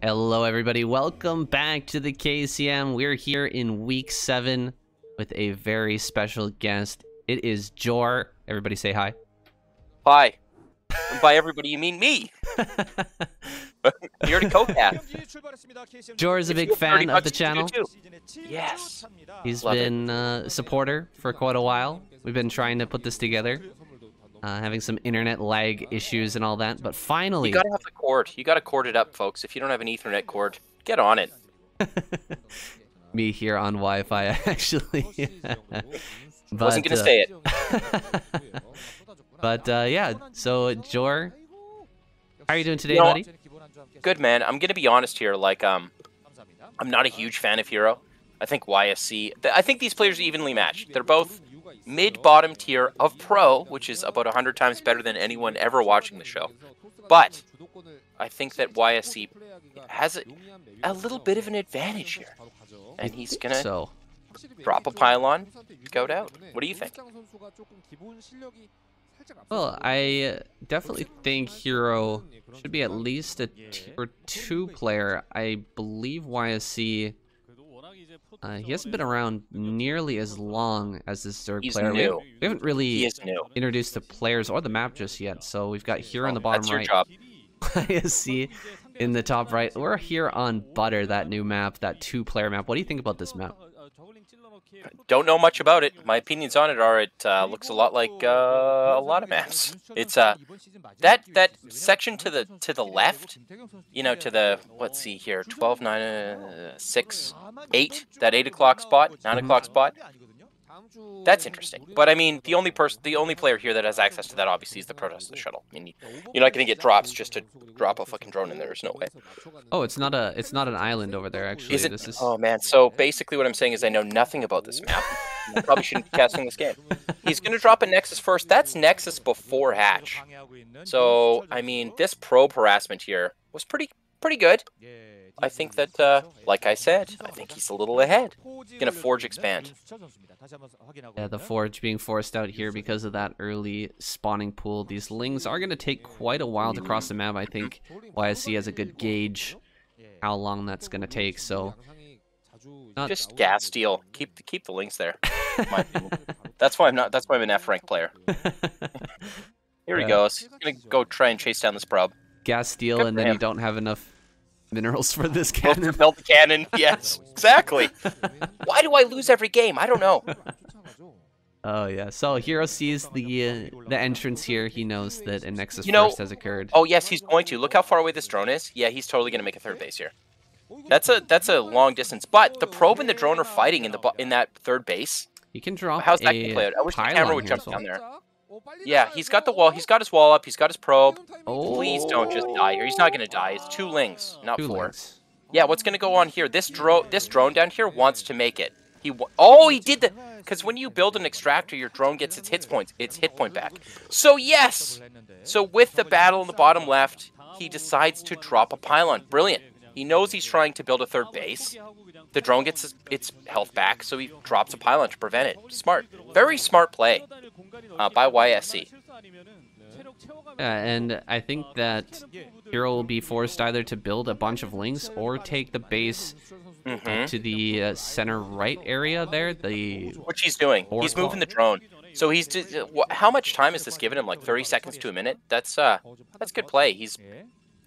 Hello everybody, welcome back to the KCM. We're here in week 7 with a very special guest. It is Jor. Everybody say hi. Hi. And by everybody you mean me. You're the co-cast. Jor is a big fan of the channel. Yes. He's been a supporter for quite a while. We've been trying to put this together. Having some internet lag issues and all that, but finally... You gotta have the cord. You gotta cord it up, folks. If you don't have an Ethernet cord, get on it. Me here on Wi-Fi, actually. But, wasn't gonna say it. But, yeah, so, Jor, how are you doing today, buddy? Good, man. I'm gonna be honest here. Like, I'm not a huge fan of Hero. I think YSC... I think these players are evenly matched. They're both mid-bottom tier of Pro, which is about 100 times better than anyone ever watching the show. But I think that YSC has a little bit of an advantage here. And he's going to drop a pylon, scout out. What do you think? Well, I definitely think Hero should be at least a tier 2 player. I believe YSC... he hasn't been around nearly as long as this Zerg player. New. We haven't really introduced the players or the map just yet. So we've got Hero in the bottom right, ISC in the top right. We're here on Butter, that new map, that 2-player map. What do you think about this map? Don't know much about it. My opinions on it are it looks a lot like a lot of maps. It's that section to the left, you know, to the, let's see here, 12, 9, 6, 8, that 8 o'clock spot, 9 o'clock spot. That's interesting. But I mean, the only player here that has access to that obviously is the Protest the shuttle. I mean, you're not going to get drops just to drop a fucking drone in there. There's no way. Oh, it's not an island over there actually. Is it? Oh man. So basically, what I'm saying is I know nothing about this map. I probably shouldn't be casting this game. He's going to drop a Nexus first. That's Nexus before Hatch. So I mean, this probe harassment here was pretty good. I think that, like I said, I think he's a little ahead. He's going to Forge expand. Yeah, the Forge being forced out here because of that early spawning pool. These Lings are going to take quite a while to cross the map. I think YSC has a good gauge how long that's going to take, so... Just gas steal. Keep the Lings there. That's why I'm an F-rank player. Here he goes. He's going to go try and chase down this probe. Gas steal, and then you don't have enough minerals for this cannon. To build the cannon, yes, exactly. Why do I lose every game? I don't know. Oh yeah, so Hero sees the entrance here. He knows that a Nexus first has occurred. Oh yes, he's going to. Look how far away this drone is. Yeah, he's totally going to make a third base here. That's a long distance, but the probe and the drone are fighting in that third base. He can drop How's that a play out? I wish the camera would jump down there. Yeah, he's got the wall. He's got his wall up. He's got his probe. Oh. Please don't just die here. He's not going to die. It's 2 Lings, not 4. Lings. Yeah, what's going to go on here? This drone down here wants to make it. He did the... Because when you build an extractor, your drone gets its hit point back. So yes! So with the battle in the bottom left, he decides to drop a pylon. Brilliant. He knows he's trying to build a third base. The drone gets its health back, so he drops a pylon to prevent it. Smart. Very smart play by YSC. Yeah, and I think that Hero will be forced either to build a bunch of Lings or take the base to the center right area there. Which he's doing. He's moving the drone. So he's how much time is this giving him? Like 30 seconds to a minute? That's good play.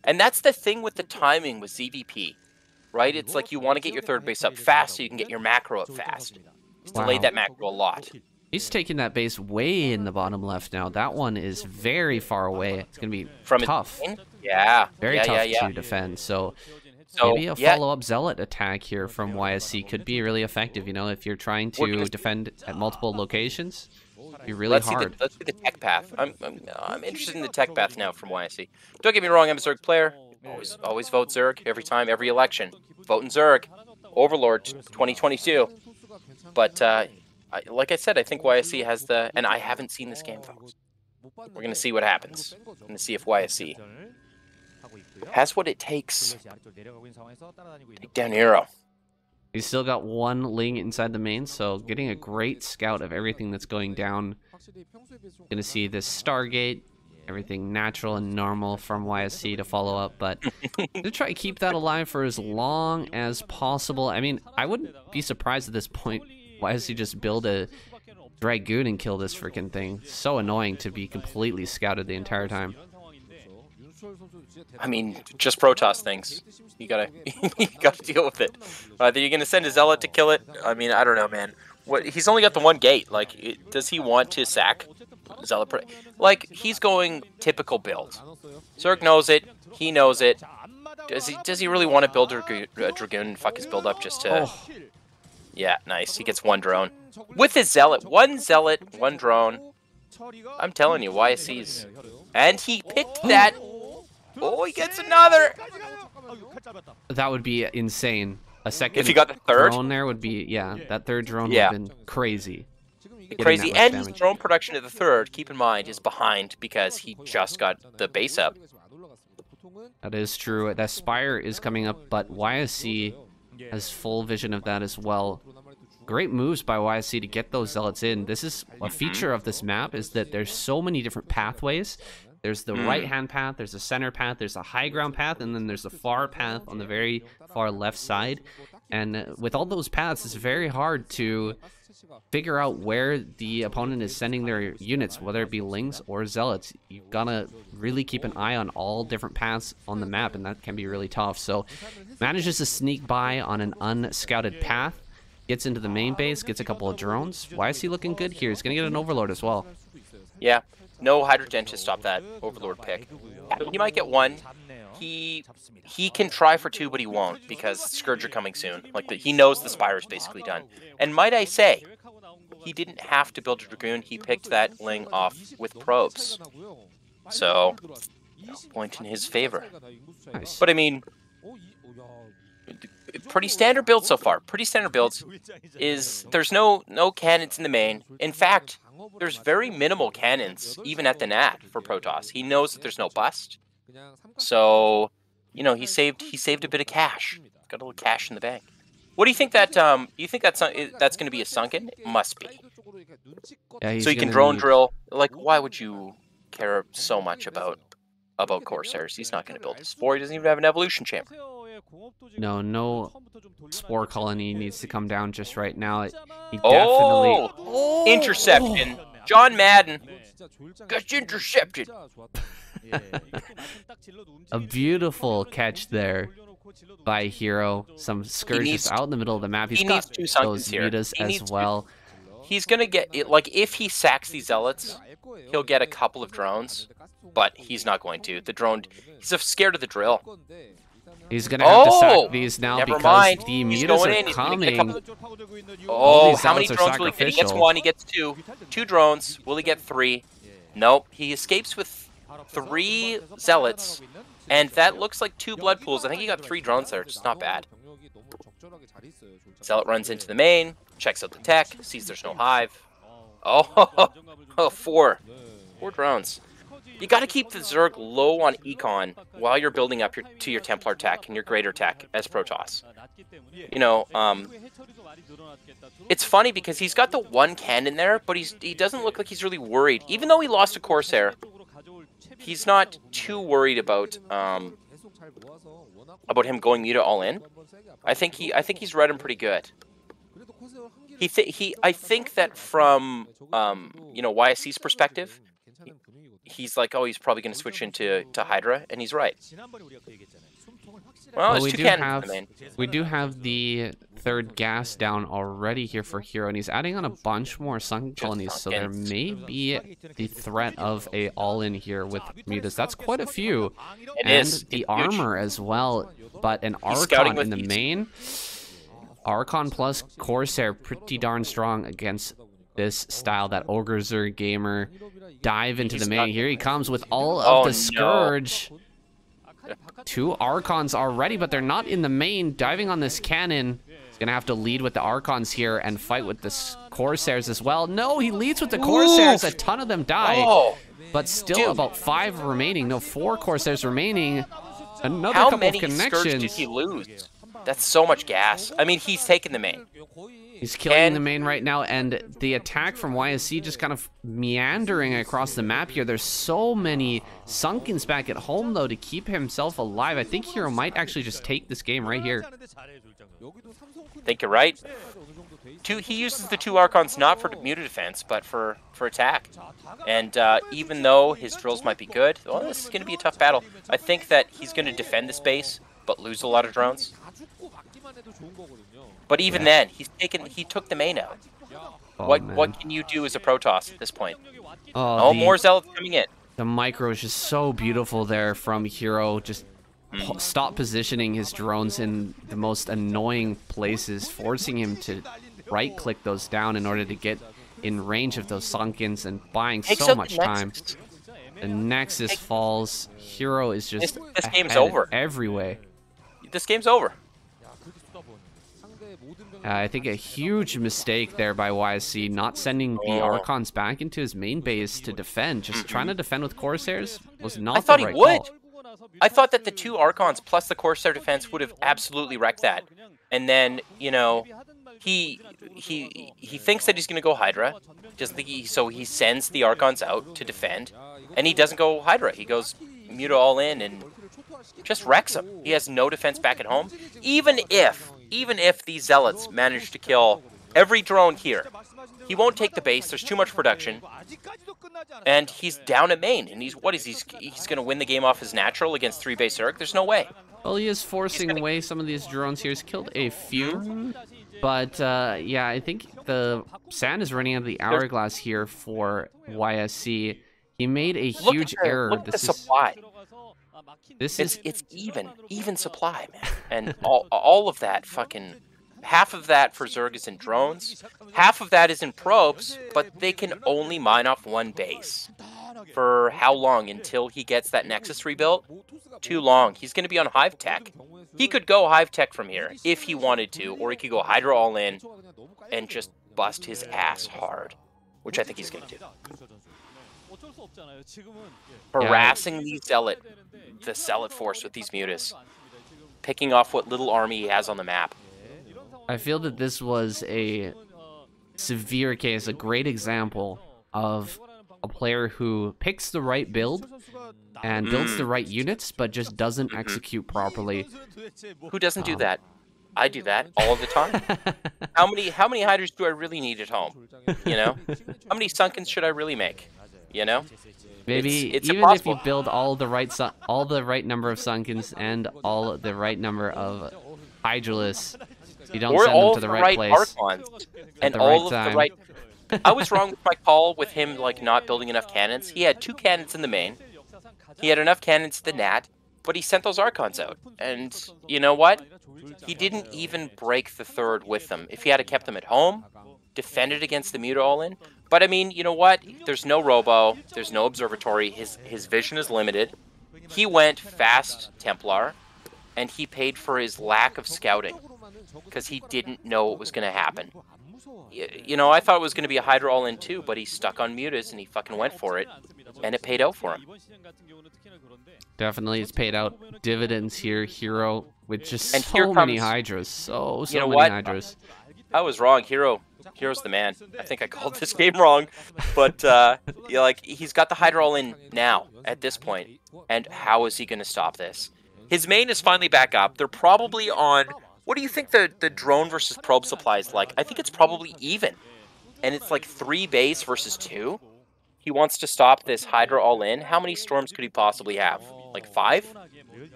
And that's the thing with the timing with ZVP, right? It's like you want to get your third base up fast so you can get your macro up fast. He's delayed that macro a lot. He's taking that base way in the bottom left now. That one is very far away. It's going to be tough. Yeah. Very tough to defend. So maybe a follow-up Zealot attack here from YSC could be really effective. You know, if you're trying to defend at multiple locations, it'd be really hard. Let's see the tech path. I'm interested in the tech path now from YSC. Don't get me wrong, I'm a Zerg player. Always vote Zerg every time, every election. Voting Zerg. Overlord 2022. But like I said, I think YSC has and I haven't seen this game, folks. We're going to see what happens. We're going to see if YSC has what it takes to take down Hero. He's still got 1 Ling inside the main, so getting a great scout of everything that's going down. Gonna see this Stargate everything natural and normal from YSC to follow up, but to try to keep that alive for as long as possible. I mean, I wouldn't be surprised at this point YSC just build a Dragoon and kill this freaking thing. So annoying to be completely scouted the entire time. I mean, just Protoss things. You gotta, you gotta deal with it. Either you're gonna send a Zealot to kill it. I mean, I don't know, man. What? He's only got the one gate. Like, does he want to sack Zealot? Like, he's going typical build. Zerg knows it. He knows it. Does he really want to build a Dragoon and fuck his build up just to? Oh. Yeah, nice. He gets one drone with his Zealot. One Zealot, one drone. I'm telling you, YSC's, and he picked that. Oh, he gets another! That would be insane. A second if he got the third drone there would be, yeah, that third drone would have been crazy. Crazy, and his drone production to the third, keep in mind, is behind because he just got the base up. That is true. That Spire is coming up, but YSC has full vision of that as well. Great moves by YSC to get those Zealots in. This is a feature of this map, is that there's so many different pathways. There's the right-hand path, there's the center path, there's the high ground path, and then there's the far path on the very far left side. And with all those paths, it's very hard to figure out where the opponent is sending their units, whether it be Lings or Zealots. You've got to really keep an eye on all different paths on the map, and that can be really tough. So, manages to sneak by on an unscouted path, gets into the main base, gets a couple of drones. Why is he looking good here? He's going to get an Overlord as well. Yeah. No Hydrogen to stop that Overlord pick. He might get one. He can try for two, but he won't because Scourge are coming soon. Like he knows the Spire is basically done. And might I say, he didn't have to build a Dragoon. He picked that Ling off with probes. So, point in his favor. Nice. But I mean, pretty standard build so far. Pretty standard builds is there's no cannons in the main. In fact, there's very minimal cannons even at the Nat for Protoss. He knows that there's no bust, so you know he saved a bit of cash. Got a little cash in the bank. What do you think that you think that's going to be a sunken? It must be. Yeah, so you can drone drill. Like, why would you care so much about Corsairs? He's not going to build a spore. He doesn't even have an evolution chamber. No spore colony needs to come down just right now. He definitely... Interception. John Madden got intercepted. A beautiful catch there by Hero. Some Scourges out in the middle of the map. He's got those mutas as well. He's going to get... Like, if he sacks these Zealots, he'll get a couple of drones, but he's not going to. The drone... He's scared of the drill. He's going to have to sack these now because the mutas are coming. Oh, how many drones will he get? He gets one, he gets two. Two drones. Will he get three? Nope. He escapes with 3 Zealots, and that looks like 2 blood pools. I think he got 3 drones there. It's not bad. Zealot runs into the main, checks out the tech, sees there's no hive. Oh, 4 drones. You got to keep the Zerg low on econ while you're building up to your Templar tech and your greater tech as Protoss. You know, it's funny because he's got the 1 cannon there, but he doesn't look like he's really worried. Even though he lost a Corsair, he's not too worried about him going muta all in. I think he's read him pretty good. I think that from you know, YSC's perspective, he's like, oh, he's probably going to switch into Hydra, and he's right. Well, there's 2 cannons in the main. We do have the 3rd gas down already here for Hero, and he's adding on a bunch more sunken colonies, so there may be the threat of a all-in here with mutas. That's quite a few. And the armor as well, but an Archon in the main. Archon plus Corsair, pretty darn strong against this style, that Ogre Zerg gamer. Dive into the main. Here he comes with all of the Scourge. 2 Archons already, but they're not in the main. Diving on this cannon. He's going to have to lead with the Archons here and fight with the Corsairs as well. No, he leads with the Corsairs. A ton of them die. But still about 5 remaining. No, 4 Corsairs remaining. Another couple of connections. How many Scourge did he lose? That's so much gas. I mean, he's taken the main. He's killing the main right now, and the attack from YSC just kind of meandering across the map here. There's so many Sunkens back at home, though, to keep himself alive. I think Hero might actually just take this game right here. I think you're right. He uses the 2 Archons not for muted defense, but for attack. And even though his drills might be good, well, this is going to be a tough battle. I think that he's going to defend this base, but lose a lot of drones. But even then, he took the main out. What can you do as a Protoss at this point? Oh, more Zealots coming in. The micro is just so beautiful there from Hero. Just stop positioning his drones in the most annoying places, forcing him to right-click those down in order to get in range of those Sunkens and buying so much time. The Nexus falls. Hero is just this game's over every way. This game's over. I think a huge mistake there by YSC, not sending the Archons back into his main base to defend. Just trying to defend with Corsairs was not the right call. I thought that the 2 Archons plus the Corsair defense would have absolutely wrecked that. And then, you know, he thinks that he's going to go Hydra. So he sends the Archons out to defend. And he doesn't go Hydra. He goes Muta all in and just wrecks him. He has no defense back at home. Even if these Zealots manage to kill every drone here, he won't take the base. There's too much production. And he's down at main. And he's going to win the game off his natural against 3 base Zerg? There's no way. Well, he is forcing away some of these drones here. He's killed a few. But, yeah, I think the sand is running out of the hourglass here for YSC. He made a huge error. Look at the supply. It's even supply, man. And all of that fucking... Half of that for Zerg is in drones. Half of that is in probes, but they can only mine off 1 base. For how long? Until he gets that Nexus rebuilt? Too long. He's going to be on Hive Tech. He could go Hive Tech from here if he wanted to, or he could go Hydra all in and just bust his ass hard, which I think he's going to do. Harassing the Zealot force with these Mutas. Picking off what little army he has on the map. I feel that this was a severe case, a great example of a player who picks the right build and builds the right units, but just doesn't execute properly. Who doesn't do that? I do that all the time. How many Hydras do I really need at home? You know? How many Sunkens should I really make? You know? Maybe it's even impossible. if you build all the right number of Sunkens and all the right number of Hydralisks, you don't send them to the right place Archons, and all of the right. I was wrong with my call with him like not building enough cannons. He had 2 cannons in the main. He had enough cannons to the Nat, but he sent those Archons out. And you know what? He didn't even break the 3rd with them. If he had kept them at home, defended against the Muta all-in. But I mean, you know what? There's no Robo. There's no Observatory. His vision is limited. He went fast Templar, and he paid for his lack of scouting. Because he didn't know what was going to happen. You know, I thought it was going to be a Hydra all-in too, but he stuck on Mutas and he fucking went for it. And it paid out for him. Definitely, it's paid out dividends here. Hero with just so many Hydras. So many Hydras. I was wrong. Hero's the man. I think I called this game wrong. But, you know, like, he's got the Hydra all-in now, at this point. And how is he going to stop this? His main is finally back up. They're probably on... What do you think the drone versus probe supply is like? I think it's probably even. And it's like 3 base versus 2. He wants to stop this Hydra all in. How many storms could he possibly have? Like 5?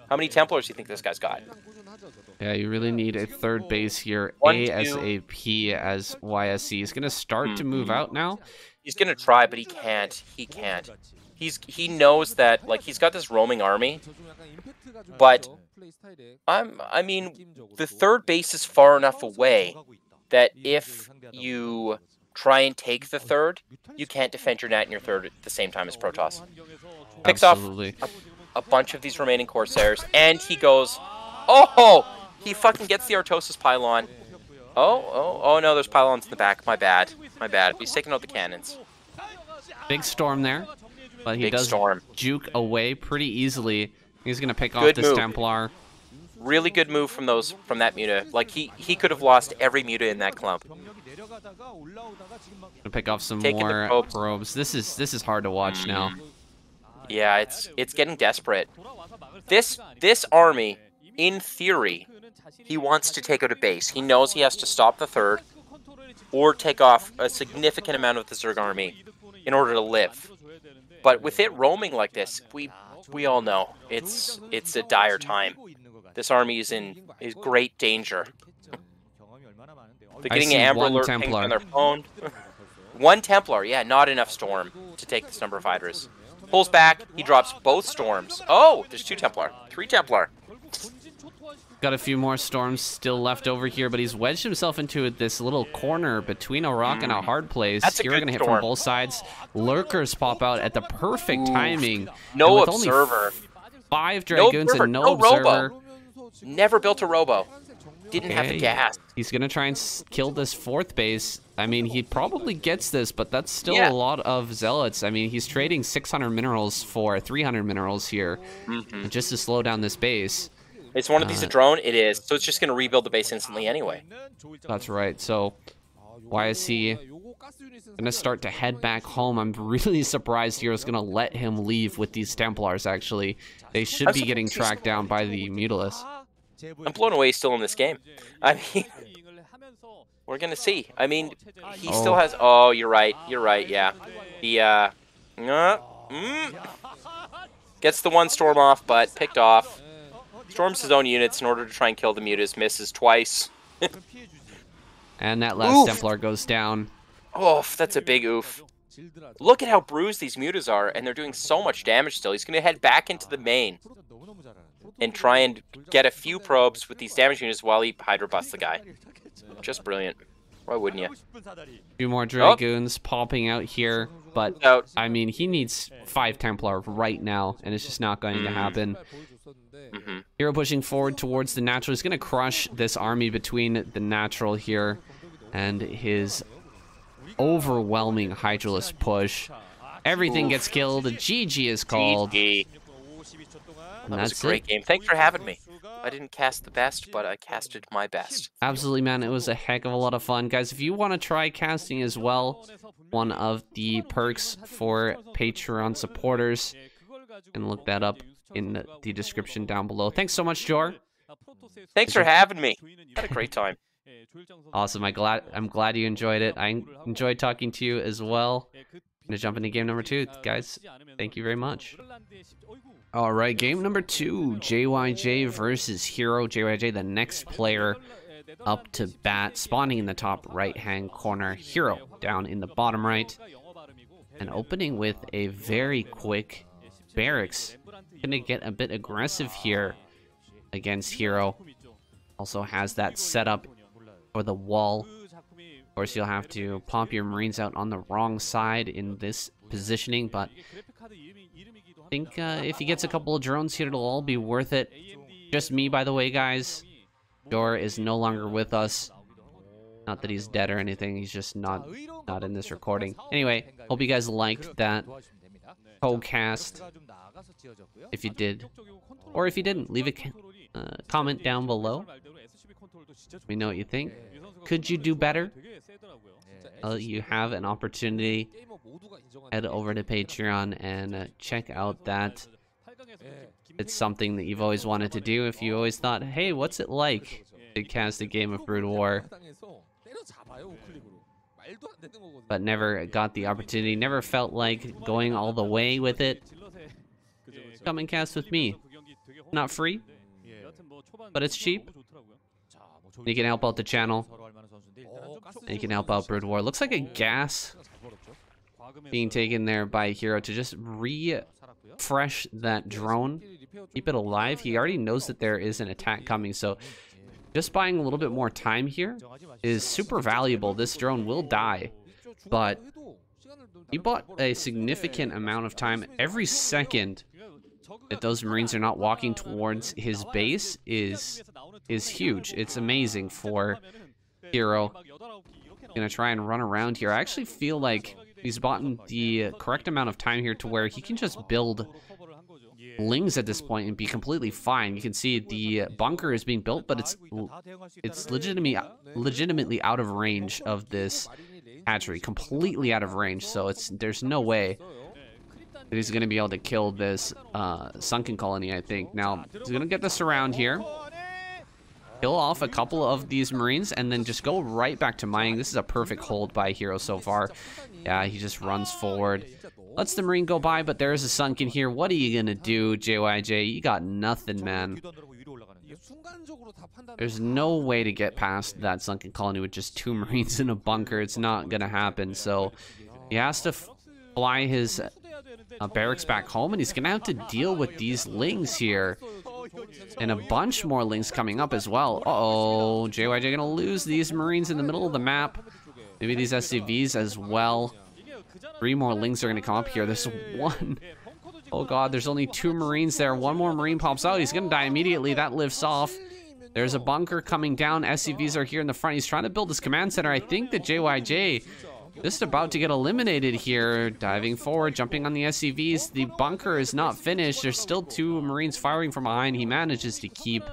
How many Templars do you think this guy's got? Yeah, you really need a 3rd base here. ASAP as YSC is going to start to move out now. He's going to try, but he can't. He can't. He knows that, like, he's got this roaming army. But... I mean, the 3rd base is far enough away that if you try and take the 3rd, you can't defend your Nat and your 3rd at the same time as Protoss. Picks off a bunch of these remaining Corsairs, and he goes, oh! He fucking gets the Artosis pylon. Oh no, there's pylons in the back. My bad. He's taking out the cannons. Big storm there, but he does juke away pretty easily. He's gonna pick off this Templar. Really good move from that Muta. Like he could have lost every Muta in that clump. Gonna pick off some Taking the more probes. probes. This is hard to watch now. Yeah, it's getting desperate. This army, in theory, he wants to take out a base. He knows he has to stop the third or take off a significant amount of the Zerg army in order to live. But with it roaming like this, we all know it's a dire time. This army is in great danger. They're getting an Amber Alert pinged on their phone. One Templar, yeah, not enough Storm to take this number of Hydras. Pulls back, he drops both Storms. Oh, there's 2 Templar, 3 Templar. Got a few more Storms still left over here, but he's wedged himself into this little corner between a rock and a hard place. That's Here we're gonna hit from both sides. Lurkers pop out at the perfect timing. No observer. Only 5 Dragoons and no observer. Robo. Never built a Robo. Didn't have the gas. He's gonna try and kill this 4th base. I mean, he probably gets this, but that's still a lot of Zealots. I mean, he's trading 600 minerals for 300 minerals here, just to slow down this base. Is one of these a drone? It is. So it's just going to rebuild the base instantly anyway. That's right. So YSC going to start to head back home. I'm really surprised Hero's going to let him leave with these Templars, actually. They should be getting tracked down by the Mutalisk. I'm blown away he's still in this game. I mean, we're going to see. I mean, he still has... Oh, you're right. You're right, yeah. The, gets the 1 Storm off, but picked off. Storms his own units in order to try and kill the Mutas. Misses twice. And that last Templar goes down. Oof, that's a big oof. Look at how bruised these Mutas are, and they're doing so much damage still. He's going to head back into the main and try and get a few probes with these damage units while he Hydra busts the guy. Just brilliant. Why wouldn't you? A few more Dragoons popping out here, but I mean, he needs 5 Templar right now, and it's just not going to happen. Hero pushing forward towards the natural. He's going to crush this army between the natural here and his overwhelming Hydralisk push. Everything gets killed. GG is called. GG. That was a great game. Thanks for having me. I didn't cast the best, but I casted my best. Absolutely, man. It was a heck of a lot of fun. Guys, if you want to try casting as well, one of the perks for Patreon supporters, and look that up in the description down below. Thanks so much, Jor. Thanks for having me. Had a great time. Awesome. I'm glad you enjoyed it. I enjoyed talking to you as well. I'm gonna jump into game number 2, guys. Thank you very much. All right, game number 2, JYJ versus Hero. JYJ, the next player up to bat, spawning in the top right-hand corner. Hero down in the bottom right, and opening with a very quick barracks. Gonna get a bit aggressive here against Hero. Also has that setup for the wall. Of course, you'll have to pop your Marines out on the wrong side in this positioning, but I think if he gets a couple of drones here, it'll all be worth it. Just me, by the way, guys. Jor is no longer with us. Not that he's dead or anything, he's just not in this recording. Anyway, hope you guys liked that co-cast. If you did, or if you didn't, leave a comment down below. Let me know what you think. Could you do better? You have an opportunity. Head over to Patreon and check out that. It's something that you've always wanted to do. If you always thought, hey, what's it like to cast a game of Broodwar, but never got the opportunity, never felt like going all the way with it, come and cast with me. Not free, but it's cheap. You can help out the channel, and you can help out Broodwar. Looks like a gas being taken there by Hero to just refresh that drone, keep it alive. He already knows that there is an attack coming, so just buying a little bit more time here is super valuable. This drone will die, but he bought a significant amount of time. Every second that those Marines are not walking towards his base is huge. It's amazing for Hero. Gonna try and run around here. I actually feel like he's bought the correct amount of time here to where he can just build Lings at this point and be completely fine. You can see the bunker is being built, but it's legitimately out of range of this hatchery, completely out of range. So there's no way that he's going to be able to kill this sunken colony, I think. Now, he's going to get this around here, kill off a couple of these marines, and then just go right back to mining. This is a perfect hold by Hero so far. Yeah, he just runs forward, lets the marine go by, but there's a sunken here. What are you going to do, JYJ? You got nothing, man. There's no way to get past that sunken colony with just 2 marines in a bunker. It's not going to happen. So he has to fly his barracks back home, and he's gonna have to deal with these lings here, and a bunch more lings coming up as well. Uh-oh, JYJ gonna lose these marines in the middle of the map, maybe these SCVs as well. 3 more lings are gonna come up here. There's 1. Oh god, there's only 2 marines there. 1 more marine pops out. He's gonna die immediately. That lifts off. There's a bunker coming down. SCVs are here in the front. He's trying to build this command center. I think that JYJ just about to get eliminated here. Diving forward, jumping on the SCVs. The bunker is not finished. There's still 2 marines firing from behind. He manages to keep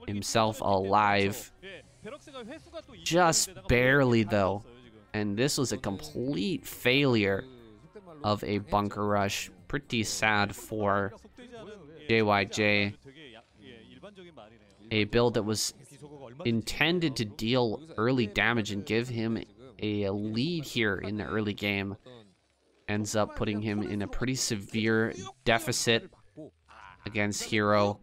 himself alive. Just barely, though. And this was a complete failure of a bunker rush. Pretty sad for JYJ. A build that was intended to deal early damage and give him a lead here in the early game ends up putting him in a pretty severe deficit against Hero.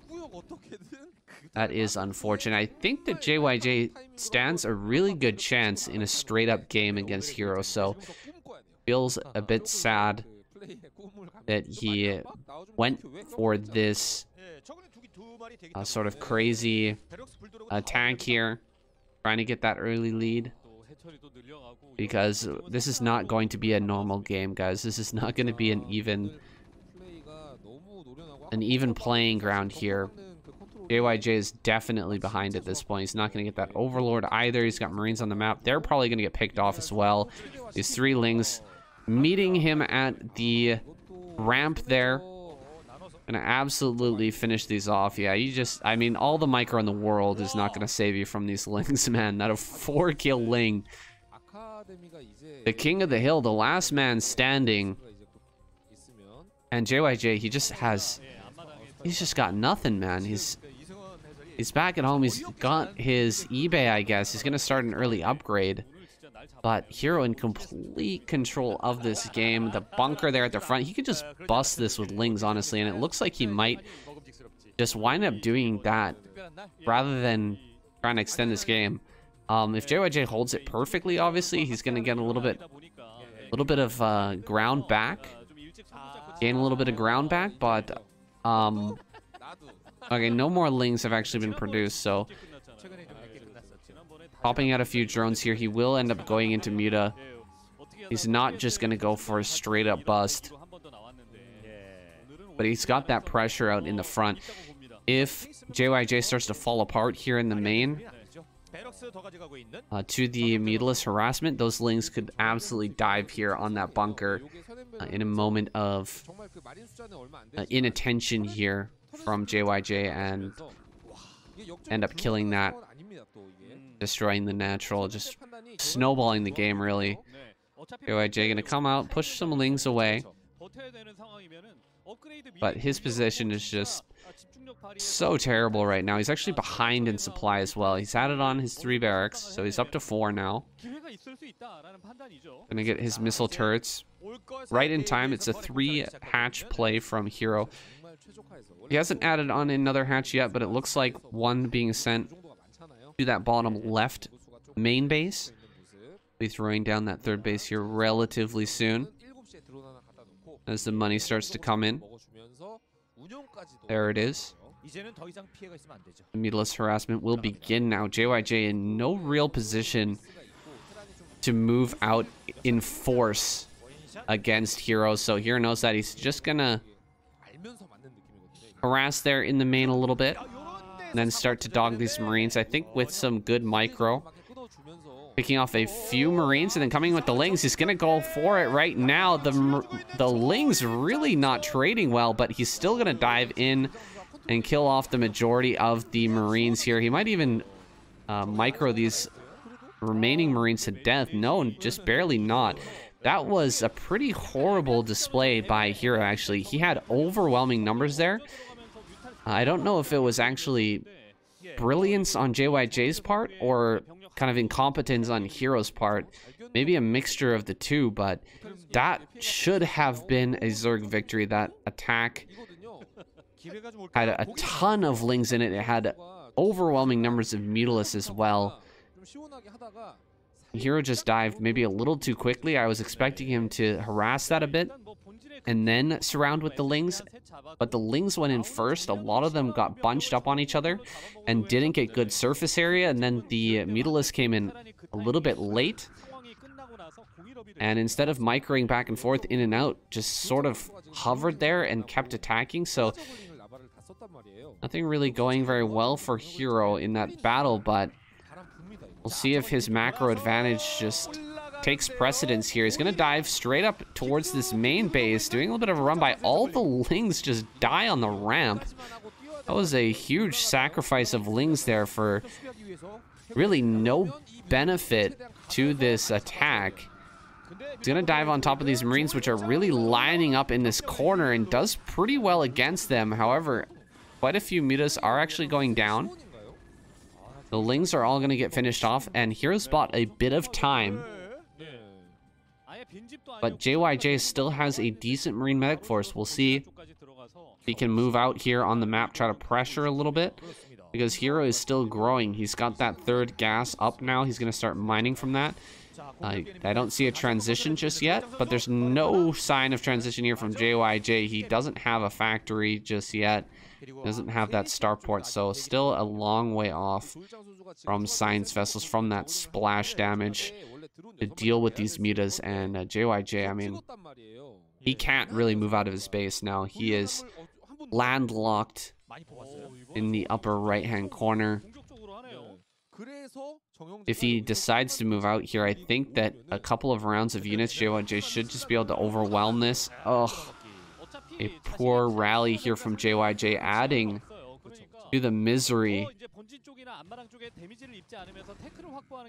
That is unfortunate. I think that JYJ stands a really good chance in a straight-up game against Hero, so feels a bit sad that he went for this sort of crazy attack here, trying to get that early lead. Because this is not going to be a normal game, guys. This is not going to be an even playing ground here. JYJ is definitely behind at this point. He's not going to get that Overlord either. He's got Marines on the map. They're probably going to get picked off as well. These 3 lings meeting him at the ramp there. Gonna absolutely finish these off. Yeah, I mean, all the micro in the world is not gonna save you from these lings, man. Not a 4-kill ling. The king of the hill, the last man standing. And JYJ, he's just got nothing, man. He's back at home. He's got his eBay, I guess. He's gonna start an early upgrade. But Hero in complete control of this game. The bunker there at the front. He could just bust this with lings, honestly. And it looks like he might just wind up doing that rather than trying to extend this game. If JYJ holds it perfectly, obviously, he's going to get a little bit of ground back. Gain a little bit of ground back, but okay, no more lings have actually been produced, so popping out a few drones here. He will end up going into Muta. He's not just going to go for a straight up bust, but he's got that pressure out in the front. If JYJ starts to fall apart here in the main to the Mutalist harassment, those lings could absolutely dive here on that bunker in a moment of inattention here from JYJ and end up killing that, destroying the natural, just snowballing the game, really. JYJ gonna come out, push some lings away, but his position is just so terrible right now. He's actually behind in supply as well. He's added on his 3 barracks, so he's up to 4 now. Gonna get his missile turrets right in time. It's a 3 hatch play from Hero. He hasn't added on another hatch yet, but it looks like one being sent to that bottom left main base. Be throwing down that 3rd base here relatively soon as the money starts to come in. There it is. The Mutalist harassment will begin now. JYJ in no real position to move out in force against Hero, so Hero knows that he's just gonna harass there in the main a little bit and then start to dog these Marines. I think with some good micro, Picking off a few Marines and then coming with the Lings. He's going to go for it right now. The Lings really not trading well, but he's still going to dive in and kill off the majority of the Marines here. He might even micro these remaining Marines to death. No, just barely not. That was a pretty horrible display by Hero, actually. He had overwhelming numbers there. I don't know if it was actually brilliance on JYJ's part or kind of incompetence on Hero's part. Maybe a mixture of the two, but that should have been a Zerg victory. That attack had a ton of Lings in it. It had overwhelming numbers of Mutilis as well. Hero just dived maybe a little too quickly. I was expecting him to harass that a bit and then surround with the Lings, but the Lings went in first. A lot of them got bunched up on each other and didn't get good surface area, and then the Mutilis came in a little bit late, and instead of microing back and forth in and out, just sort of hovered there and kept attacking. So nothing really going very well for Hero in that battle, but we'll see if his macro advantage just takes precedence here. He's going to dive straight up towards this main base, doing a little bit of a run by. All the Lings just die on the ramp. That was a huge sacrifice of Lings there for really no benefit to this attack. He's going to dive on top of these Marines, which are really lining up in this corner, and does pretty well against them. However, quite a few mutas are actually going down. The Lings are all going to get finished off, and Hero's bought a bit of time. But JYJ still has a decent Marine medic force. We'll see if he can move out here on the map, try to pressure a little bit, because Hero is still growing. He's got that third gas up now. He's going to start mining from that. I don't see a transition just yet, but there's no sign of transition here from JYJ. He doesn't have a factory just yet. Doesn't have that starport, so still a long way off from science vessels, from that splash damage to deal with these mutas. And JYJ, I mean, he can't really move out of his base now. He is landlocked in the upper right-hand corner. If he decides to move out here, I think that a couple of rounds of units, JYJ should just be able to overwhelm this. Ugh. A poor rally here from JYJ, adding to the misery.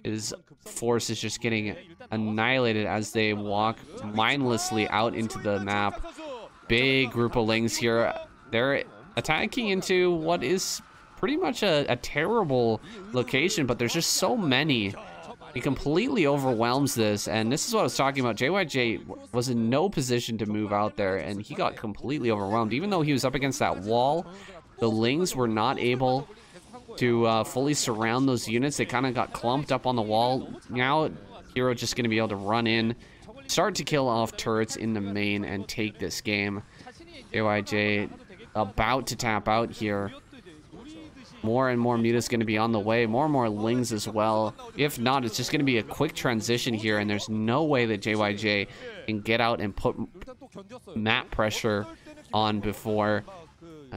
His force is just getting annihilated as they walk mindlessly out into the map. Big group of Lings here. They're attacking into what is pretty much a terrible location, but there's just so many. He completely overwhelms this, and this is what I was talking about. JYJ was in no position to move out there, and he got completely overwhelmed. Even though he was up against that wall, the Lings were not able to fully surround those units. They kind of got clumped up on the wall. Now, Hero just going to be able to run in, start to kill off turrets in the main, and take this game. JYJ about to tap out here. More and more mutas going to be on the way. More and more Lings as well. If not, it's just going to be a quick transition here, and there's no way that JYJ can get out and put map pressure on before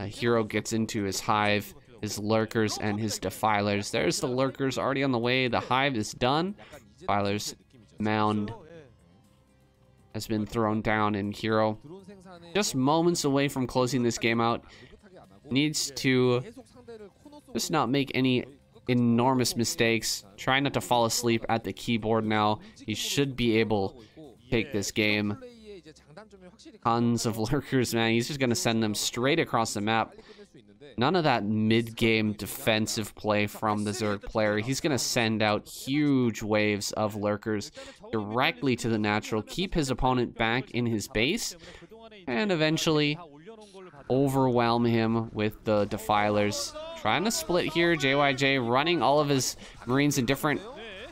Hero gets into his hive, his lurkers, and his defilers. There's the lurkers already on the way. The hive is done. Defilers mound has been thrown down, and Hero, just moments away from closing this game out, needs to just not make any enormous mistakes. Try not to fall asleep at the keyboard now. He should be able to take this game. Tons of lurkers, man. He's just going to send them straight across the map. None of that mid-game defensive play from the Zerg player. He's going to send out huge waves of lurkers directly to the natural, keep his opponent back in his base, and eventually overwhelm him with the defilers. Trying to split here. JYJ running all of his Marines in different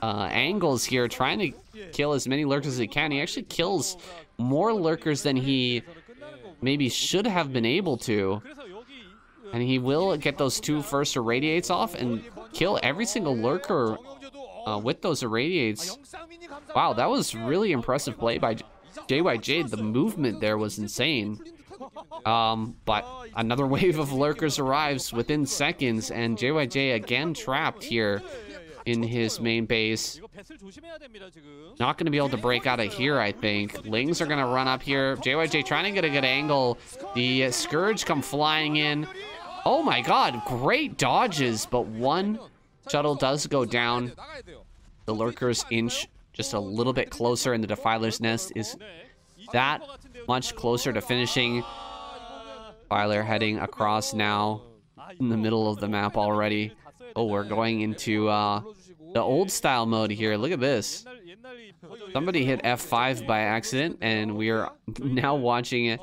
angles here, trying to kill as many lurkers as he can. He actually kills more lurkers than he maybe should have been able to. And he will get those two first irradiates off and kill every single lurker with those irradiates. Wow, that was really impressive play by JYJ. The movement there was insane. But another wave of lurkers arrives within seconds, and JYJ again trapped here. in his main base. Not going to be able to break out of here, I think. Lings are going to run up here. JYJ trying to get a good angle. The Scourge come flying in. Oh my god, great dodges, but one shuttle does go down. The Lurkers inch just a little bit closer, and the Defiler's nest is that much closer to finishing. Defiler heading across now in the middle of the map already. Oh, we're going into the old style mode here. Look at this. Somebody hit F5 by accident, and we are now watching it.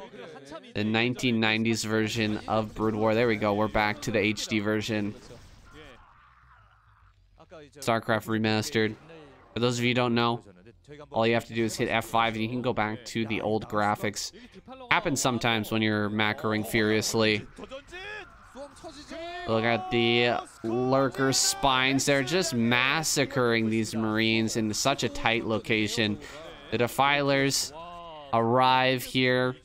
The 1990s version of Broodwar. There we go. We're back to the HD version. Starcraft remastered. For those of you who don't know, all you have to do is hit F5 and you can go back to the old graphics. Happens sometimes when you're macroing furiously. Look at the Lurker spines. They're just massacring these Marines in such a tight location. The Defilers arrive here.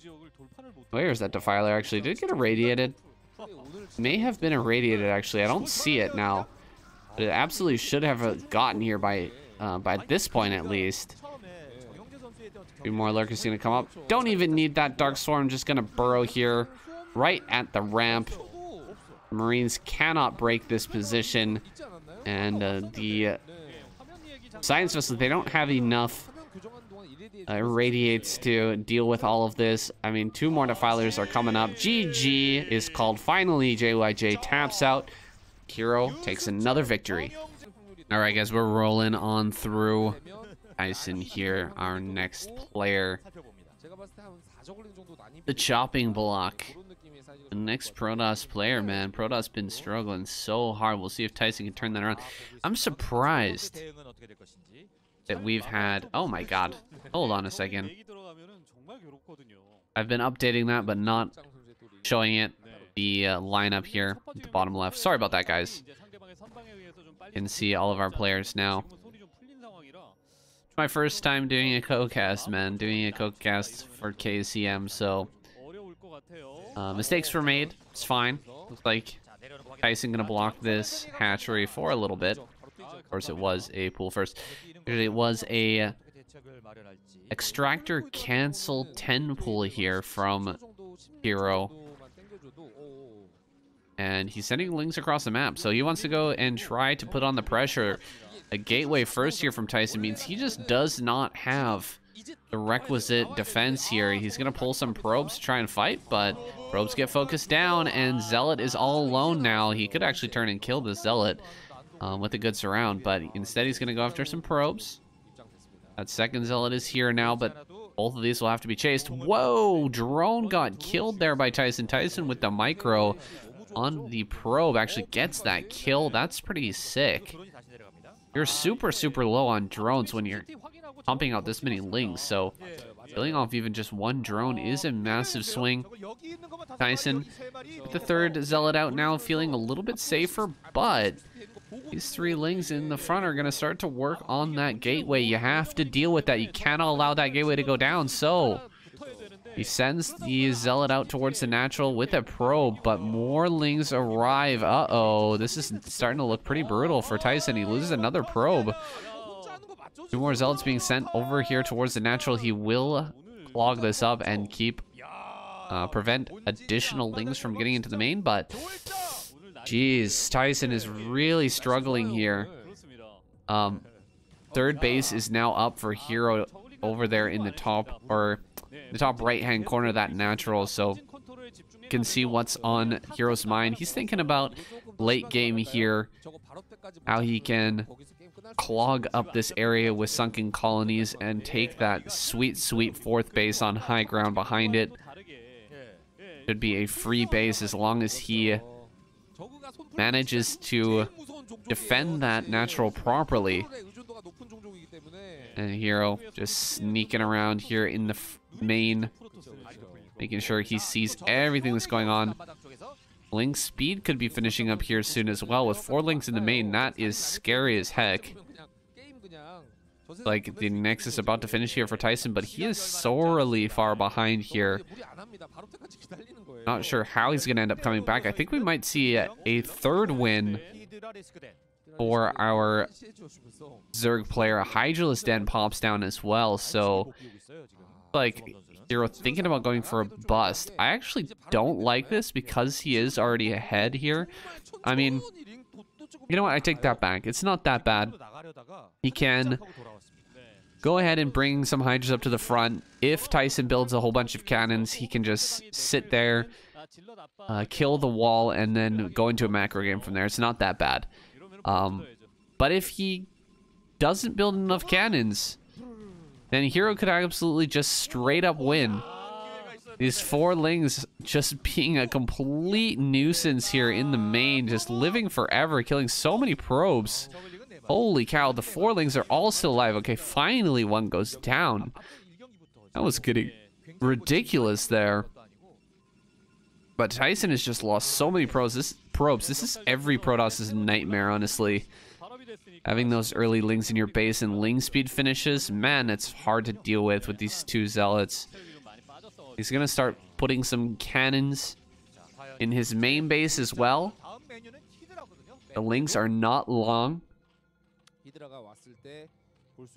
Where is that Defiler actually? Did it get irradiated? May have been irradiated actually. I don't see it now. But it absolutely should have gotten here by this point at least. Three more Lurkers gonna come up. Don't even need that Dark Swarm. Just gonna burrow here right at the ramp. Marines cannot break this position. And the Science Vessels, they don't have enough irradiates to deal with all of this. I mean, two more Defilers are coming up. GG is called. Finally, JYJ taps out. Hero takes another victory. All right, guys, we're rolling on through. Tyson here, our next player. The chopping block. The next Protoss player, man. Protoss been struggling so hard. We'll see if Tyson can turn that around. I'm surprised that we've had... Oh, my God. Hold on a second. I've been updating that, but not showing it. The lineup here at the bottom left. Sorry about that, guys. You can see all of our players now. It's my first time doing a co-cast, man. Doing a co-cast for KCM, so... mistakes were made. It's fine. Looks like Tyson gonna block this hatchery for a little bit. Of course, it was a pool first. Usually it was a extractor cancel 10 pool here from Hero. And he's sending Lings across the map, so he wants to go and try to put on the pressure. A gateway first here from Tyson means he just does not have the requisite defense here. He's going to pull some probes to try and fight, but probes get focused down, and Zealot is all alone now. He could actually turn and kill this Zealot with a good surround, but instead he's going to go after some probes. That second Zealot is here now, but both of these will have to be chased. Whoa! Drone got killed there by Tyson. Tyson with the micro on the probe actually gets that kill. That's pretty sick. You're super, super low on drones when you're pumping out this many Lings, so killing off even just one drone is a massive swing. Tyson with the third Zealot out now, feeling a little bit safer, but these three Lings in the front are going to start to work on that gateway. You have to deal with that. You cannot allow that gateway to go down, so... He sends the Zealot out towards the natural with a probe, but more Lings arrive. Uh-oh, this is starting to look pretty brutal for Tyson. He loses another probe. Two more Zealots being sent over here towards the natural. He will clog this up and prevent additional Lings from getting into the main, but... Jeez, Tyson is really struggling here. Third base is now up for Hero over there in the top, or the top right-hand corner of that natural, so you can see what's on Hero's mind. He's thinking about late game here, how he can clog up this area with sunken colonies and take that sweet, sweet fourth base on high ground behind it. Should be a free base as long as he manages to defend that natural properly. And Hero just sneaking around here in the main, making sure he sees everything that's going on. Link speed could be finishing up here soon as well. With 4 Links in the main, that is scary as heck. Like the Nexus about to finish here for Tyson, but he is sorely far behind here. Not sure how he's going to end up coming back. I think we might see a third win for our Zerg player. A Hydralisk Den pops down as well, so like Hero thinking about going for a bust. I actually don't like this because he is already ahead here. I mean, you know what? I take that back. It's not that bad. He can go ahead and bring some Hydras up to the front. If Tyson builds a whole bunch of cannons, he can just sit there, kill the wall, and then go into a macro game from there. It's not that bad. But if he doesn't build enough cannons, then Hero could absolutely just straight up win. These 4 Lings just being a complete nuisance here in the main, just living forever, killing so many probes. Holy cow, the 4 Lings are all still alive. Okay, finally one goes down. That was getting ridiculous there. But Tyson has just lost so many probes. This is every Protoss's nightmare, honestly. Having those early Lings in your base and Ling speed finishes, man, it's hard to deal with these 2 Zealots. He's going to start putting some cannons in his main base as well. The Lings are not long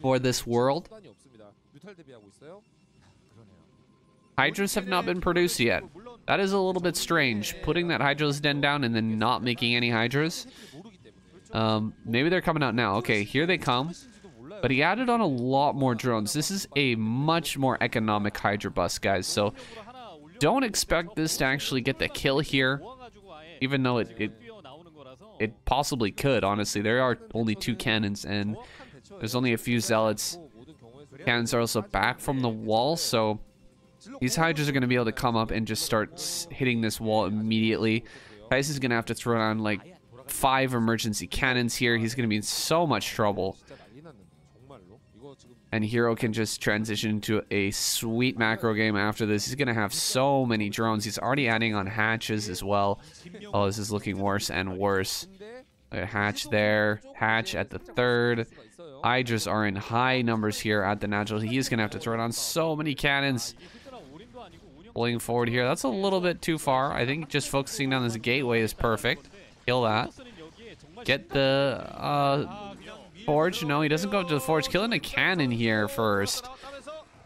for this world. Hydras have not been produced yet. That is a little bit strange. Putting that Hydralisk Den down and then not making any Hydras. Maybe they're coming out now. Okay, here they come. But he added on a lot more drones. This is a much more economic Hydra bus, guys. So don't expect this to actually get the kill here. Even though it possibly could, honestly. There are only 2 cannons and there's only a few Zealots. Cannons are also back from the wall, so these Hydras are going to be able to come up and just start hitting this wall immediately. Tyson's going to have to throw down like 5 emergency cannons here. He's going to be in so much trouble. And Hero can just transition into a sweet macro game after this. He's going to have so many drones. He's already adding on hatches as well. Oh, this is looking worse and worse. A hatch there. Hatch at the 3rd. Hydras are in high numbers here at the natural. He's going to have to throw down so many cannons. Pulling forward here. That's a little bit too far. I think just focusing on this gateway is perfect. Kill that. Get the forge. No, he doesn't go up to the forge. Killing a cannon here first.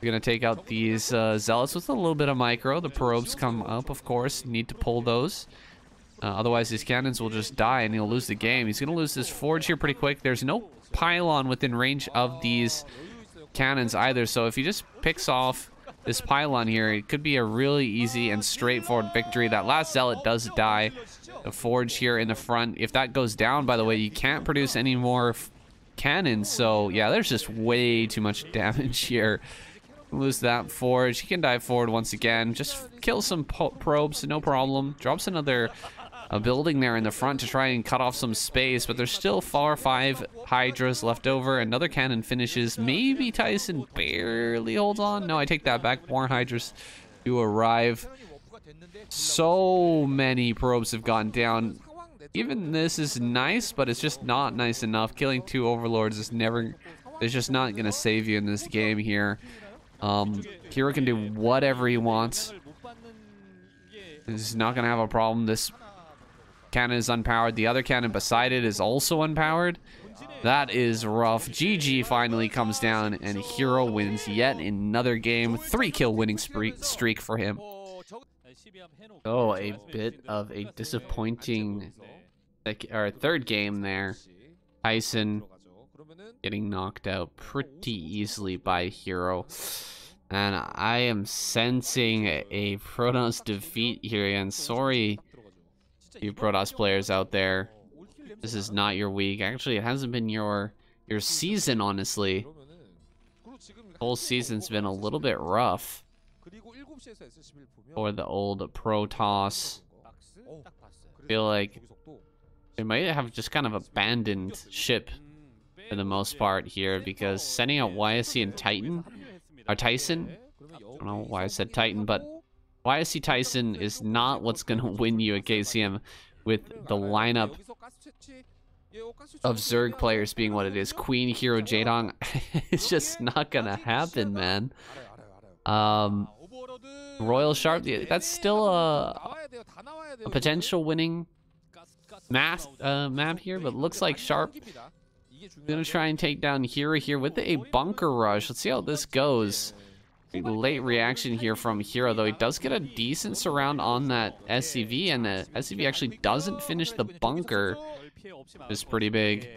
We're going to take out these Zealots with a little bit of micro. The probes come up, of course. Need to pull those. Otherwise, these cannons will just die and he'll lose the game. He's going to lose this forge here pretty quick. There's no pylon within range of these cannons either. So if he just picks off this pylon here, it could be a really easy and straightforward victory. That last Zealot does die. The forge here in the front. If that goes down, by the way, you can't produce any more cannons. So yeah, there's just way too much damage here. Lose that forge. He can dive forward once again. Just kill some probes, no problem. Drops another building there in the front to try and cut off some space, but there's still 4 or 5 Hydras left over. Another cannon finishes. Maybe Tyson barely holds on. No, I take that back. More Hydras do arrive. So many probes have gone down. Even this is nice, but it's just not nice enough. Killing 2 overlords is never... It's just not going to save you in this game here. Hero can do whatever he wants. He's not going to have a problem. This cannon is unpowered. The other cannon beside it is also unpowered. That is rough. GG finally comes down and Hero wins yet another game. 3-kill winning streak for him. Oh, a bit of a disappointing third game there. Tyson getting knocked out pretty easily by Hero. And I am sensing a Protoss defeat here, and sorry, you Protoss players out there. This is not your week. Actually, it hasn't been your season, honestly. The whole season's been a little bit rough for the old Protoss. I feel like they might have just kind of abandoned ship for the most part here, because sending out YSC and Tyson, I don't know why I said Titan, but YSC Tyson is not what's going to win you at KCM with the lineup of Zerg players being what it is. Queen, Hero, Jaedong. It's just not going to happen, man. Royal Sharp, that's still a potential winning map here, but looks like Sharp gonna try and take down Hero here with a bunker rush. Let's see how this goes. Late reaction here from Hero, though. He does get a decent surround on that SCV, and the SCV actually doesn't finish the bunker. It's pretty big.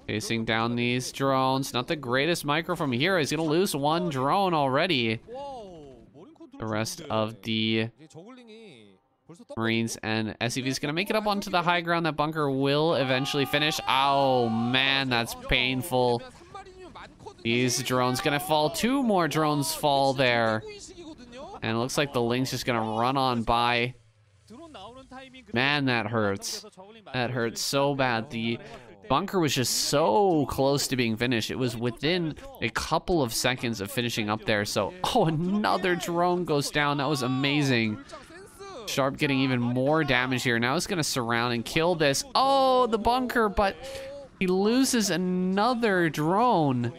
Chasing down these drones. Not the greatest micro from Hero. He's gonna lose one drone already. The rest of the Marines and SCV is gonna make it up onto the high ground. That bunker will eventually finish. Oh man, that's painful. These drones gonna fall. 2 more drones fall there. And it looks like the Link's just gonna run on by. Man, that hurts. That hurts so bad. The bunker was just so close to being finished. It was within a couple of seconds of finishing up there. So, oh, another drone goes down. That was amazing. Sharp getting even more damage here. Now he's gonna surround and kill this. Oh, the bunker, but he loses another drone.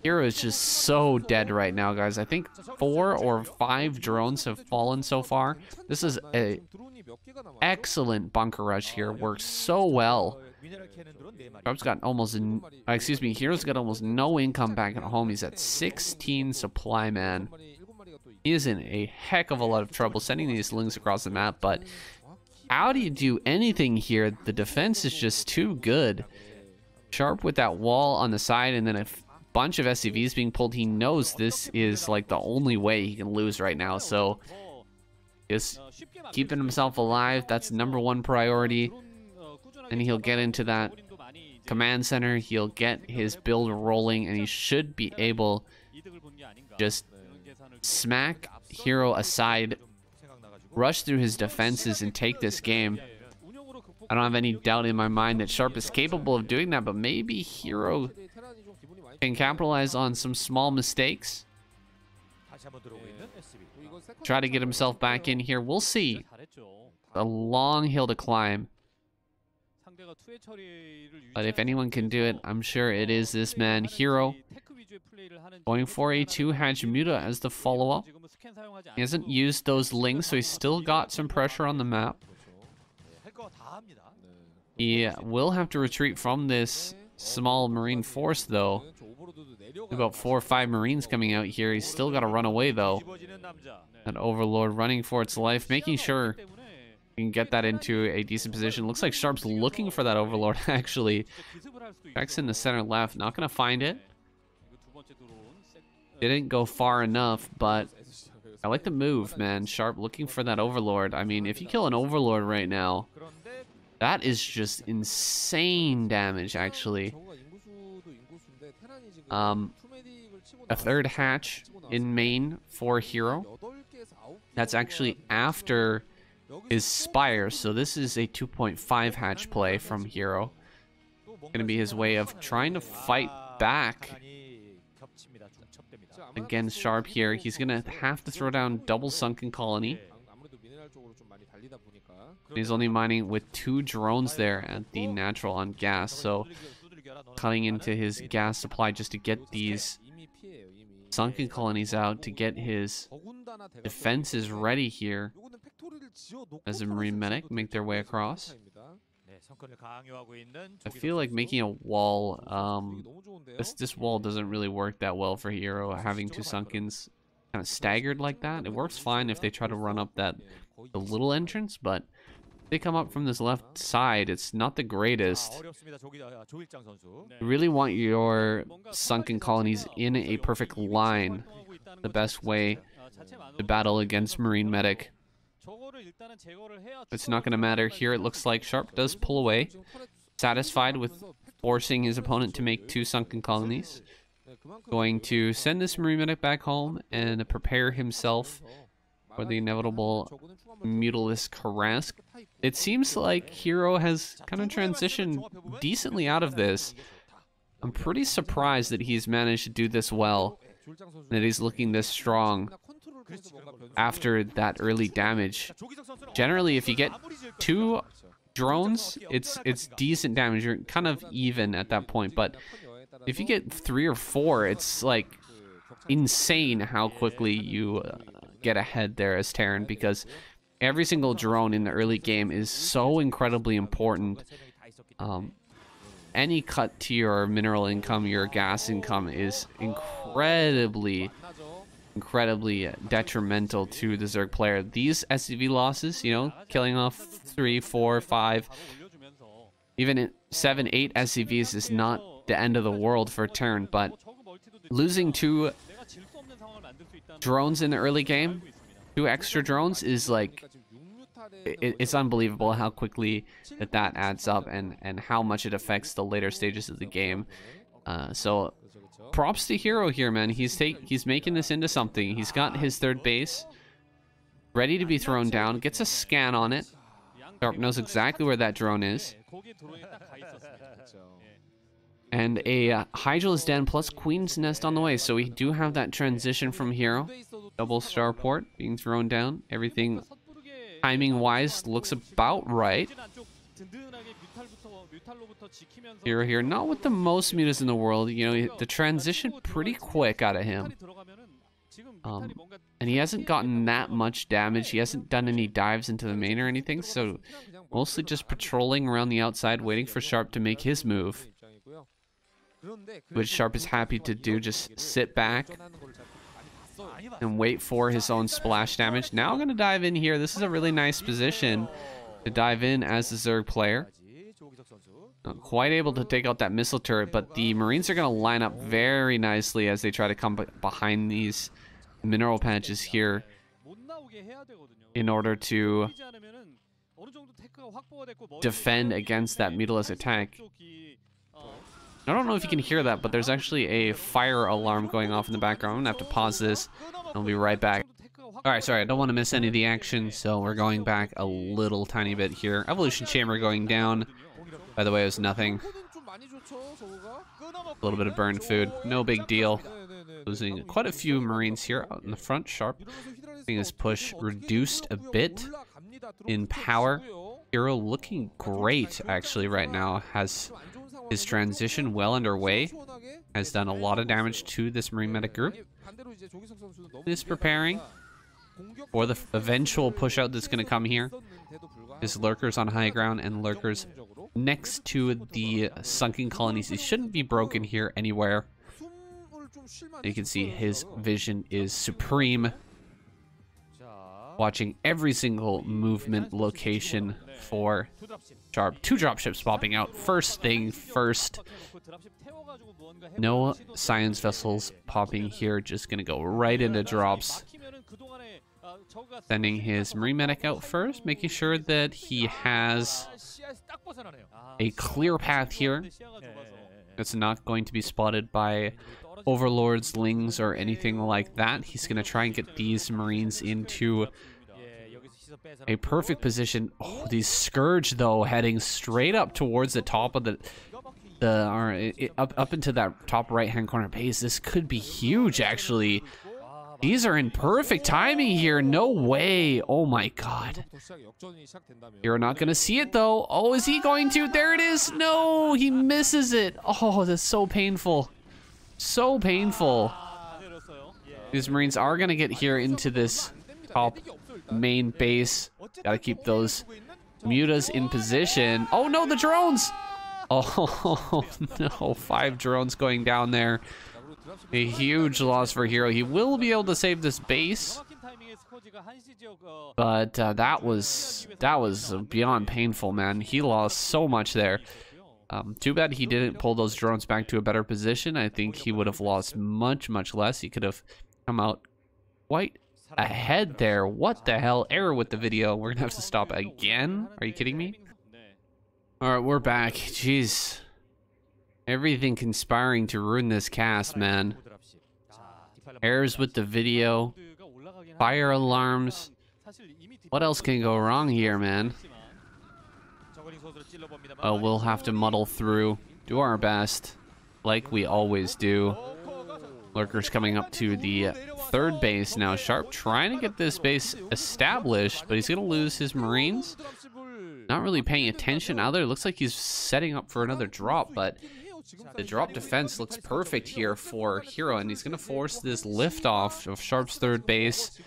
Hero is just so dead right now, guys. I think 4 or 5 drones have fallen so far. This is a excellent bunker rush here. Works so well. Sharp's got almost, Hero's got almost no income back at home. He's at 16 supply, man. He is in a heck of a lot of trouble sending these Lings across the map, but how do you do anything here? The defense is just too good. Sharp with that wall on the side, and then a bunch of SCVs being pulled. He knows this is like the only way he can lose right now, so just keeping himself alive, that's #1 priority. And he'll get into that command center, he'll get his build rolling, and he should be able just smack Hero aside, rush through his defenses, and take this game. I don't have any doubt in my mind that Sharp is capable of doing that, but maybe Hero can capitalize on some small mistakes. Try to get himself back in here. We'll see. A long hill to climb. But if anyone can do it, I'm sure it is this man, Hero. Going for a 2-hatch Muta as the follow-up. He hasn't used those Lings, so he's still got some pressure on the map. He will have to retreat from this small Marine force, though. About 4 or 5 Marines coming out here. He's still got to run away, though. That Overlord running for its life, making sure he can get that into a decent position. Looks like Sharp's looking for that Overlord, actually. Checks in the center left. Not going to find it. Didn't go far enough, but I like the move, man. Sharp looking for that Overlord. I mean, if you kill an Overlord right now, that is just insane damage, actually. A 3rd hatch in main for Hero. That's actually after his Spire, so this is a 2.5 hatch play from Hero. Gonna be his way of trying to fight back against Sharp here. He's gonna have to throw down double sunken colony. He's only mining with 2 drones there at the natural on gas, so cutting into his gas supply just to get these sunken colonies out, to get his defenses ready here as a Marine medic make their way across. I feel like making a wall, this wall doesn't really work that well for Hero, having 2 sunkens kind of staggered like that. It works fine if they try to run up the little entrance, but if they come up from this left side, it's not the greatest. You really want your sunken colonies in a perfect line. The best way to battle against Marine medic. It's not going to matter here. It looks like Sharp does pull away, satisfied with forcing his opponent to make 2 sunken colonies. Going to send this Marine medic back home and prepare himself for the inevitable Mutalisk harass. It seems like Hero has kind of transitioned decently out of this. I'm pretty surprised that he's managed to do this well, that he's looking this strong after that early damage. Generally, if you get 2 drones, it's decent damage. You're kind of even at that point, but if you get 3 or 4, it's like insane how quickly you get ahead there as Terran, because Every single drone in the early game is so incredibly important. Any cut to your mineral income, your gas income is incredibly detrimental to the Zerg player. These SCV losses, you know, killing off 3, 4, 5, even 7, 8 SCVs is not the end of the world for a turn, but losing 2 drones in the early game, 2 extra drones, is like, it's unbelievable how quickly that adds up and how much it affects the later stages of the game. So props to Hero here, man. He's making this into something. He's got his 3rd base ready to be thrown down, gets a scan on it. Sharp knows exactly where that drone is. And a Hydra's Den plus Queen's Nest on the way. So we do have that transition from Hero. Double starport being thrown down. Everything timing-wise looks about right. Hero here, not with the most mutas in the world. You know, the transition pretty quick out of him. And he hasn't gotten that much damage. He hasn't done any dives into the main or anything. So mostly just patrolling around the outside, waiting for Sharp to make his move. Which Sharp is happy to do, just sit back and wait for his own splash damage. Now I'm going to dive in here. This is a really nice position to dive in as the Zerg player. Not quite able to take out that missile turret, but the Marines are going to line up very nicely as they try to come behind these mineral patches here in order to defend against that Mutila's attack. I don't know if you can hear that, but there's actually a fire alarm going off in the background. I'm gonna have to pause this. I'll be right back. Alright, sorry, I don't want to miss any of the action, so we're going back a little tiny bit here. Evolution Chamber going down. By the way, it was nothing. A little bit of burned food. No big deal. Losing quite a few Marines here out in the front. Sharp seeing his push reduced a bit in power. Hero looking great, actually, right now. Has his transition well underway. Has done a lot of damage to this Marine medic group. Is preparing for the eventual push out that's going to come here. His lurkers on high ground and lurkers next to the sunken colonies. He shouldn't be broken here anywhere. You can see his vision is supreme. Watching every single movement location for Sharp. 2 dropships popping out. First thing first. No science vessels popping here. Just gonna go right into drops. Sending his Marine medic out first, making sure that he has a clear path here. It's not going to be spotted by overlords, lings, or anything like that. He's going to try and get these Marines into a perfect position. Oh, these Scourge, though, heading straight up towards the top of up into that top right-hand corner base. This could be huge, actually. These are in perfect timing here. No way. Oh my god. You're not going to see it, though. Oh, is he going to? There it is. No, he misses it. Oh, that's so painful. So painful. These Marines are going to get here into this top main base. Got to keep those mutas in position. Oh, no, the drones. Oh, no. 5 drones going down there. A huge loss for Hero. He will be able to save this base, but that was beyond painful, man. He lost so much there. Too bad he didn't pull those drones back to a better position. I think he would have lost much less. He could have come out quite ahead there. What the hell? Error with the video. We're gonna have to stop again. Are you kidding me? All right, we're back. Jeez. Everything conspiring to ruin this cast, man. Errors with the video. Fire alarms. What else can go wrong here, man? Well, we'll have to muddle through. Do our best. Like we always do. Lurkers coming up to the 3rd base now. Sharp trying to get this base established, but he's going to lose his Marines. Not really paying attention either. It looks like he's setting up for another drop, but the drop defense looks perfect here for Hero, and he's going to force this liftoff of Sharp's 3rd base.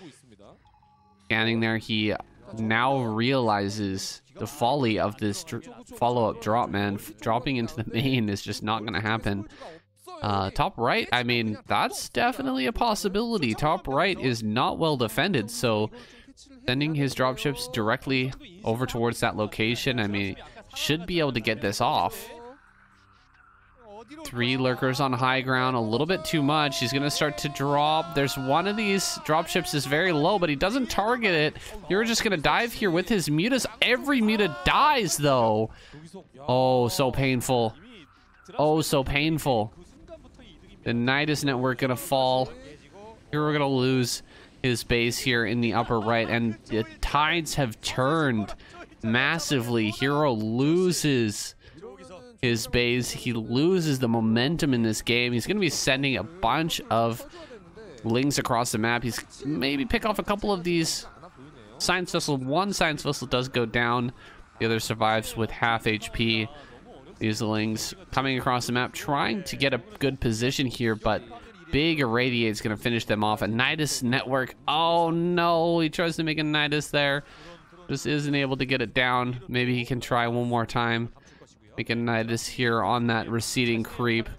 Scanning there, he now realizes the folly of this follow-up drop, man. Dropping into the main is just not going to happen. Top right, I mean, that's definitely a possibility. Top right is not well defended, so sending his dropships directly over towards that location, I mean, should be able to get this off. 3 lurkers on high ground, a little bit too much. He's gonna start to drop. There's one of these dropships is very low, but he doesn't target it. You're just gonna dive here with his mutas. Every muta dies though. Oh, so painful. Oh, so painful. The Nidus network gonna fall. Here we're gonna lose his base here in the upper right, and the tides have turned massively. Hero loses his base. He loses the momentum in this game. He's going to be sending a bunch of links across the map. He's maybe pick off a couple of these science vessel. One science vessel does go down. The other survives with half HP. These lings coming across the map, trying to get a good position here, but big irradiate is going to finish them off. A Nidus network. Oh no, he tries to make a Nidus there. Just isn't able to get it down. Maybe he can try one more time. Make a Nidus here on that receding creep.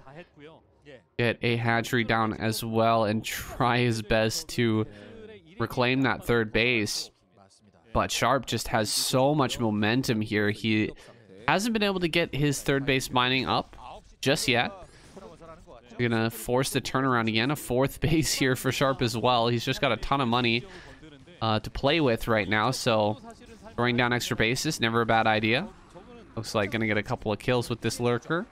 Get a hatchery down as well and try his best to reclaim that third base. But Sharp just has so much momentum here. He hasn't been able to get his third base mining up just yet. We're gonna force the turnaround again. A 4th base here for Sharp as well. He's just got a ton of money to play with right now, so throwing down extra bases, never a bad idea. Looks like gonna get a couple of kills with this lurker,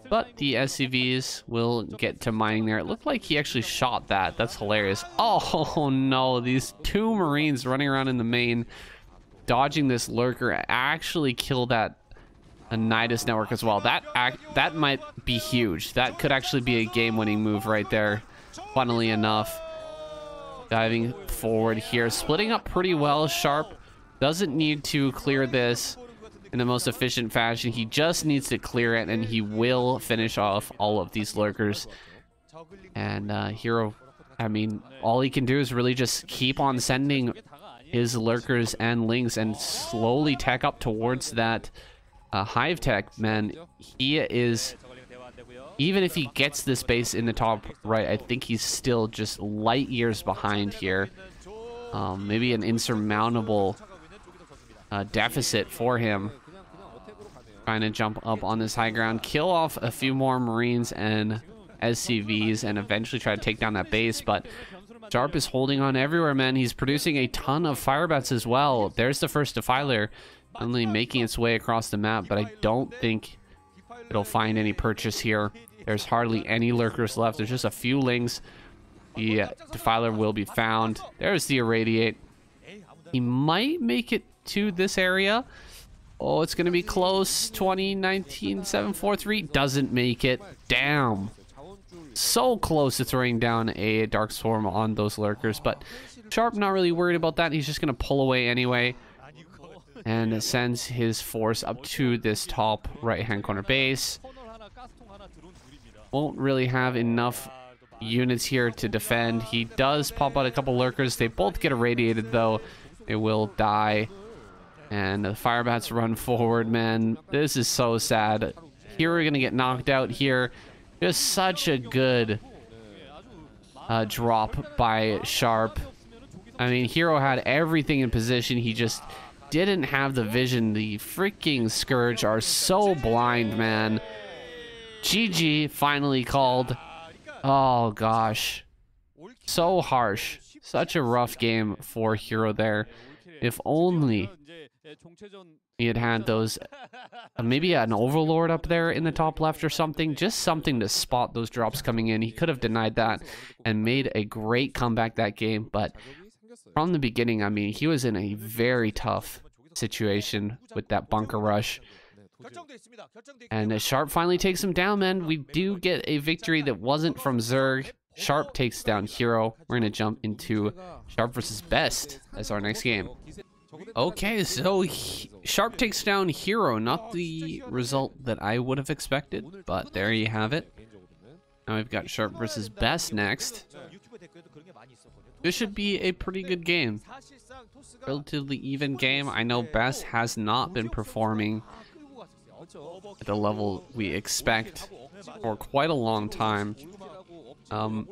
but the SCVs will get to mining there. It looked like he actually shot that. That's hilarious. Oh no, these 2 Marines running around in the main dodging this lurker actually killed that Nidus network as well. That might be huge. That could actually be a game-winning move right there, funnily enough. Diving forward here, splitting up pretty well. Sharp doesn't need to clear this in the most efficient fashion. He just needs to clear it, and he will finish off all of these lurkers. And Hero, I mean, all he can do is really just keep on sending his lurkers and links and slowly tech up towards that hive tech. Man, he is, even if he gets this base in the top right, I think he's still just light years behind here. Maybe an insurmountable deficit for him. Trying to jump up on this high ground, kill off a few more Marines and SCVs, and eventually try to take down that base. But Sharp is holding on everywhere, man. He's producing a ton of firebats as well. There's the first defiler, only making its way across the map, but I don't think it'll find any purchase here. There's hardly any lurkers left. There's just a few lings. The defiler will be found. There's the irradiate. He might make it to this area. Oh, it's going to be close. 2019 743 doesn't make it. Damn. So close to throwing down a Dark Swarm on those lurkers, but Sharp not really worried about that. He's just going to pull away anyway and sends his force up to this top right-hand corner base. Won't really have enough units here to defend. He does pop out a couple lurkers. They both get irradiated, though. They will die. And the firebats run forward, man. This is so sad. Here we're going to get knocked out here. Just such a good drop by Sharp. I mean, Hero had everything in position. He just didn't have the vision. The freaking Scourge are so blind, man. GG finally called. Oh, gosh. So harsh. Such a rough game for Hero there. If only he had had those, maybe an Overlord up there in the top left or something. Just something to spot those drops coming in. He could have denied that and made a great comeback that game. But from the beginning, I mean, he was in a very tough situation with that bunker rush. And Sharp finally takes him down, man. We do get a victory that wasn't from Zerg. Sharp takes down Hero. We're going to jump into Sharp versus Best as our next game. Okay, so Sharp takes down Hero. Not the result that I would have expected, but there you have it. Now we've got Sharp versus Best next. This should be a pretty good game. relatively even game. I know Best has not been performing at the level we expect for quite a long time. You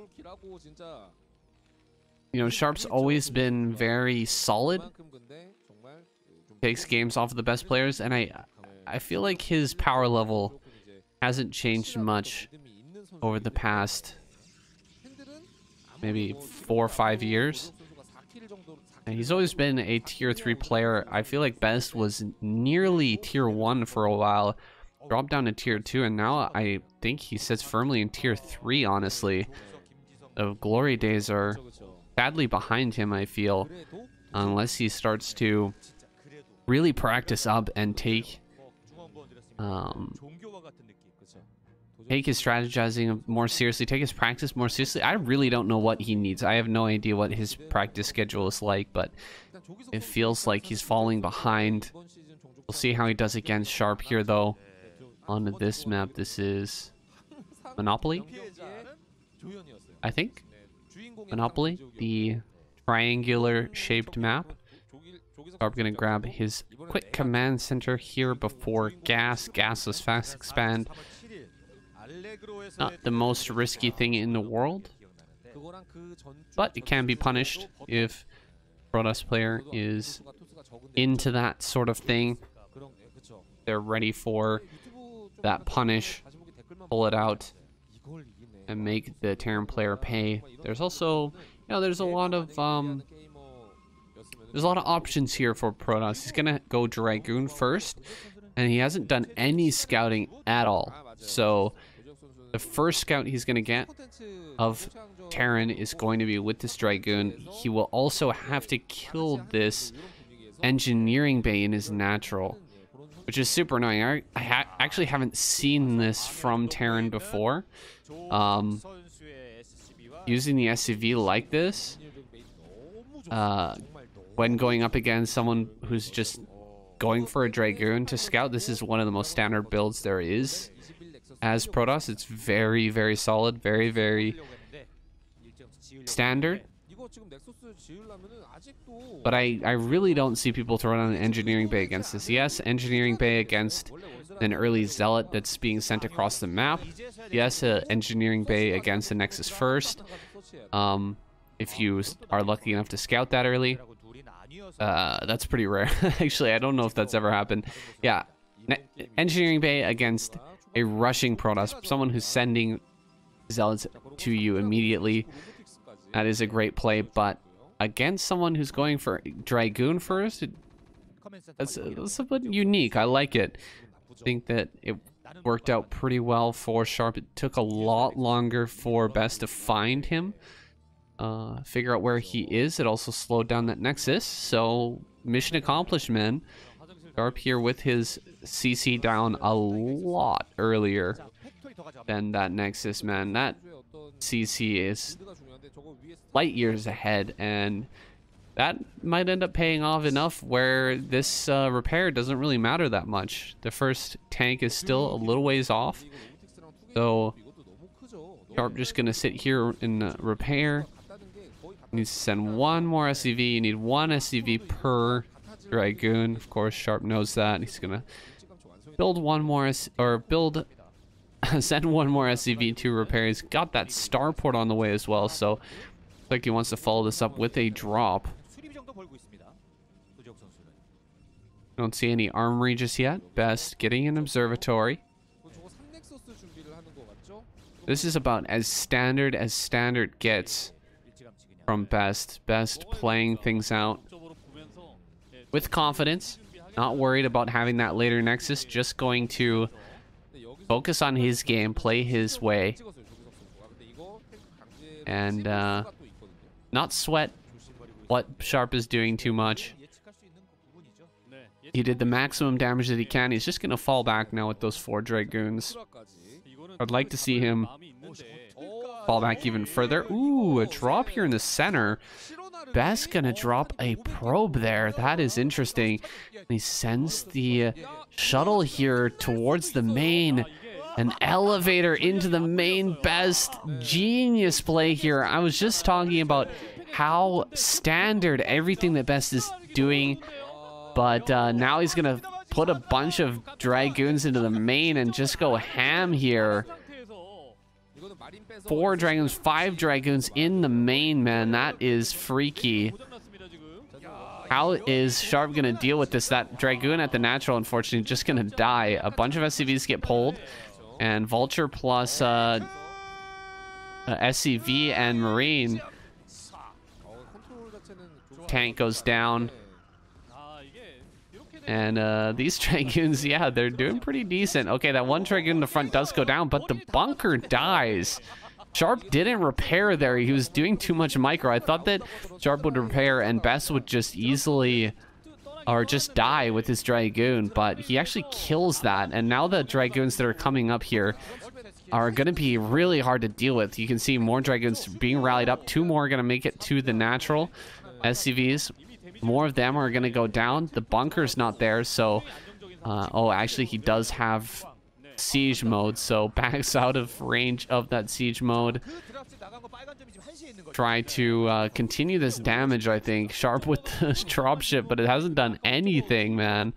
know, Sharp's always been very solid. Takes games off of the best players, and I feel like his power level hasn't changed much over the past maybe 4 or 5 years. And he's always been a tier 3 player. I feel like Best was nearly tier 1 for a while, dropped down to tier 2, and now I think he sits firmly in tier 3, honestly. The glory days are sadly behind him, I feel, unless he starts to really practice up and take his strategizing more seriously, take his practice more seriously. I really don't know what he needs. I have no idea what his practice schedule is like, but it feels like he's falling behind. We'll see how he does against Sharp here, though. On this map, this is Monopoly, I think. Monopoly, the triangular shaped map. Sharp gonna grab his quick command center here before gasless fast expand. Not the most risky thing in the world, but it can be punished if Protoss player is into that sort of thing. They're ready for that punish, pull it out, and make the Terran player pay. There's also, you know, there's a lot of options here for Protoss. He's gonna go Dragoon first, and he hasn't done any scouting at all. So the first scout he's gonna get of Terran is going to be with this Dragoon. He will also have to kill this engineering bay in his natural, which is super annoying. I actually haven't seen this from Terran before. Using the SCV like this, when going up against someone who's just going for a Dragoon to scout, this is one of the most standard builds there is as Protoss. It's very, very solid, very, very standard. But I really don't see people throwing on an engineering bay against this. Yes, engineering bay against an early zealot that's being sent across the map. Yes, engineering bay against the Nexus first. If you are lucky enough to scout that early. That's pretty rare. Actually, I don't know if that's ever happened. Yeah, engineering bay against a rushing Protoss, someone who's sending zealots to you immediately. That is a great play, but against someone who's going for Dragoon first, that's a bit unique. I like it. I think that it worked out pretty well for Sharp. It took a lot longer for Best to find him, figure out where he is. It also slowed down that Nexus, so mission accomplished, man. Sharp here with his CC down a lot earlier than that Nexus, man. That CC is light years ahead, and that might end up paying off enough where this repair doesn't really matter that much. The first tank is still a little ways off, so Sharp just gonna sit here and repair. Needs to send one more SCV. You need one SCV per Dragoon. Of course, Sharp knows that. He's gonna build one more send one more SCV to repair. He's got that starport on the way as well, so looks like he wants to follow this up with a drop. Don't see any armory just yet. Best getting an observatory. This is about as standard gets from Best. Best playing things out with confidence, not worried about having that later Nexus, just going to focus on his game, play his way, and not sweat what Sharp is doing too much. He did the maximum damage that he can. He's just going to fall back now with those 4 Dragoons. I'd like to see him fall back even further. Ooh, a drop here in the center. Best gonna drop a probe there. That is interesting. He sends the shuttle here towards the main. An elevator into the main. Best. Genius play here. I was just talking about how standard everything that Best is doing. But now he's going to put a bunch of Dragoons into the main and just go ham here. 4 Dragoons, 5 Dragoons in the main, man. That is freaky. How is Sharp going to deal with this? That Dragoon at the natural, unfortunately, just going to die. A bunch of SCVs get pulled. And Vulture plus SCV and Marine. Tank goes down. And these Dragoons, yeah, they're doing pretty decent. Okay, that one Dragoon in the front does go down, but the bunker dies. Sharp didn't repair there. He was doing too much micro. I thought that Sharp would repair and Best would just easily, or just die with his Dragoon, but he actually kills that. And now the Dragoons that are coming up here are going to be really hard to deal with. You can see more Dragoons being rallied up. 2 more are going to make it to the natural SCVs. More of them are going to go down. The bunker's not there, so... oh, actually, he does have siege mode, so backs out of range of that siege mode. Try to continue this damage, I think. Sharp with the dropship, but it hasn't done anything, man.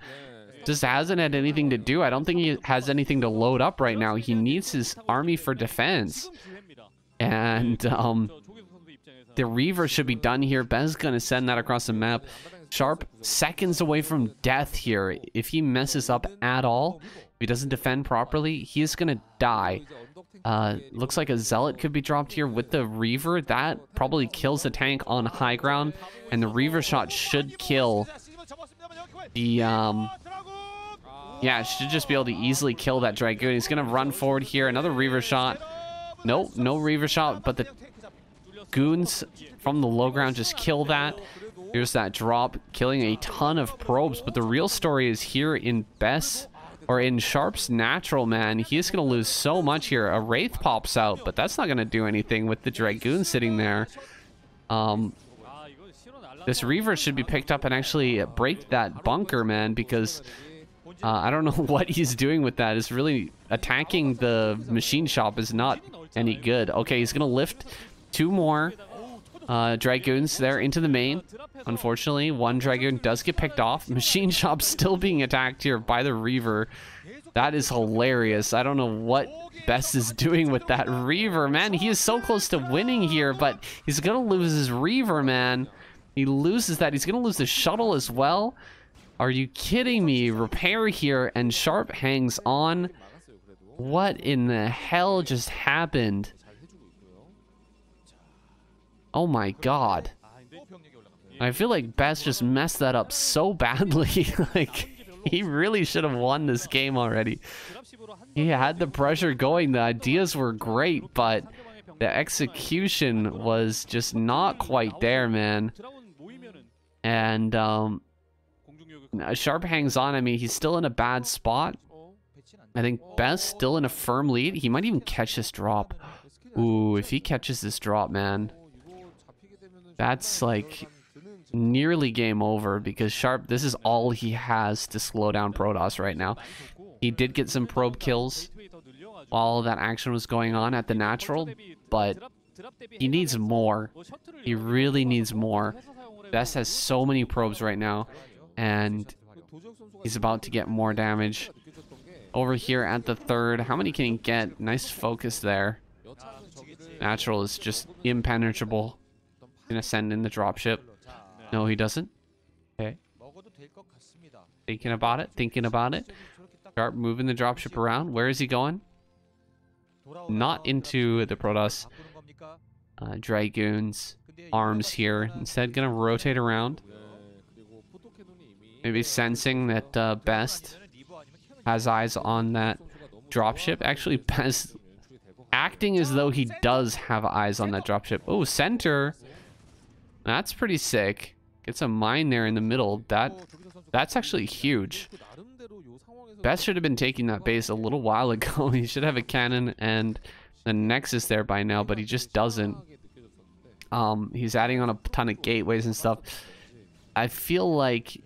Just hasn't had anything to do. I don't think he has anything to load up right now. He needs his army for defense. And, the Reaver should be done here. Ben's going to send that across the map. Sharp, seconds away from death here. If he messes up at all, if he doesn't defend properly, he is going to die. Looks like a Zealot could be dropped here with the Reaver. That probably kills the tank on high ground. And the Reaver shot should kill the... yeah, should just be able to easily kill that Dragoon. He's going to run forward here. Another Reaver shot. Nope, no Reaver shot, but the Goons from the low ground just kill that. Here's that drop, killing a ton of probes. But the real story is here in Best, or in Sharp's natural, man. He is going to lose so much here. A Wraith pops out, but that's not going to do anything with the Dragoon sitting there. This Reaver should be picked up and actually break that bunker, man, because I don't know what he's doing with that. It's really attacking the machine shop is not any good. Okay, he's going to lift 2 more Dragoons there into the main. Unfortunately, 1 Dragoon does get picked off. Machine shop still being attacked here by the Reaver. That is hilarious. I don't know what Best is doing with that Reaver, man. He is so close to winning here, but he's going to lose his Reaver, man. He loses that. He's going to lose the shuttle as well. Are you kidding me? Repair here, and Sharp hangs on. What in the hell just happened? Oh my god. I feel like Best just messed that up so badly. Like, he really should have won this game already. He had the pressure going. The ideas were great, but the execution was just not quite there, man. And Sharp hangs on. I mean, he's still in a bad spot. I think Best still in a firm lead. He might even catch this drop. Ooh, if he catches this drop, man, that's like nearly game over, because Sharp, this is all he has to slow down Protoss right now. He did get some probe kills while that action was going on at the natural, but he needs more. He really needs more. Best has so many probes right now, and he's about to get more damage. Over here at the third, how many can he get? Nice focus there. Natural is just impenetrable. Gonna send in the dropship. No, he doesn't. Okay. Thinking about it. Thinking about it. Sharp moving the dropship around. Where is he going? Not into the Protoss Dragoons arms here. Instead, gonna rotate around. Maybe sensing that Best has eyes on that dropship. Actually, Best acting as though he does have eyes on that dropship. Oh, center. That's pretty sick. Gets a mine there in the middle. That's actually huge. Best should have been taking that base a little while ago. He should have a cannon and the Nexus there by now, but he just doesn't. He's adding on a ton of gateways and stuff. I feel like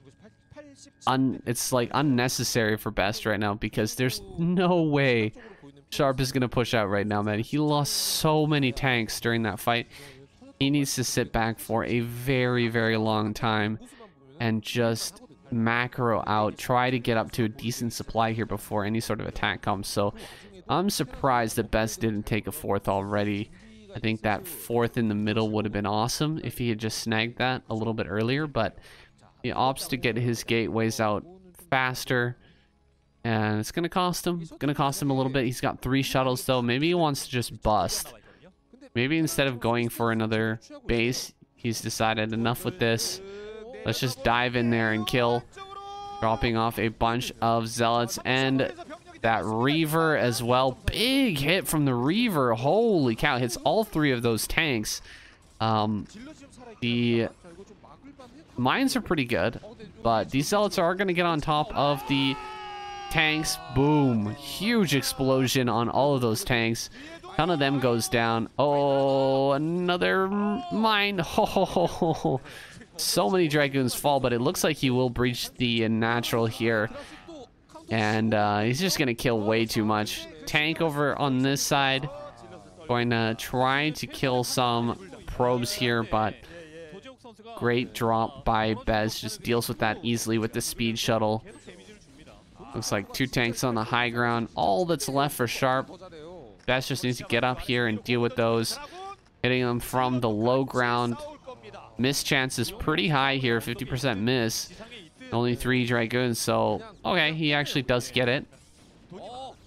it's like unnecessary for Best right now, because there's no way Sharp is gonna push out right now, man. He lost so many tanks during that fight. He needs to sit back for a very, very long time. and just macro out, try to get up to a decent supply here before any sort of attack comes. So I'm surprised that Best didn't take a fourth already. I think that fourth in the middle would have been awesome if he had just snagged that a little bit earlier, but he opts to get his gateways out faster, and it's gonna cost him. Gonna cost him a little bit. He's got 3 shuttles though. Maybe he wants to just bust. Maybe instead of going for another base, he's decided enough with this. Let's just dive in there and kill. Dropping off a bunch of zealots and that Reaver as well. Big hit from the Reaver. Holy cow. Hits all 3 of those tanks. The mines are pretty good, but these zealots are going to get on top of the tanks. Boom. Huge explosion on all of those tanks. None of them goes down. Oh, another mine. Ho, ho, ho, ho, ho. So many Dragoons fall, but it looks like he will breach the natural here. And he's just going to kill way too much. Tank over on this side. Going to try to kill some probes here, but great drop by Bez. Just deals with that easily with the speed shuttle. Looks like 2 tanks on the high ground. All that's left for Sharp. Bez just needs to get up here and deal with those. Hitting them from the low ground. Miss chance is pretty high here, 50% miss. Only 3 Dragoons, so okay, he actually does get it.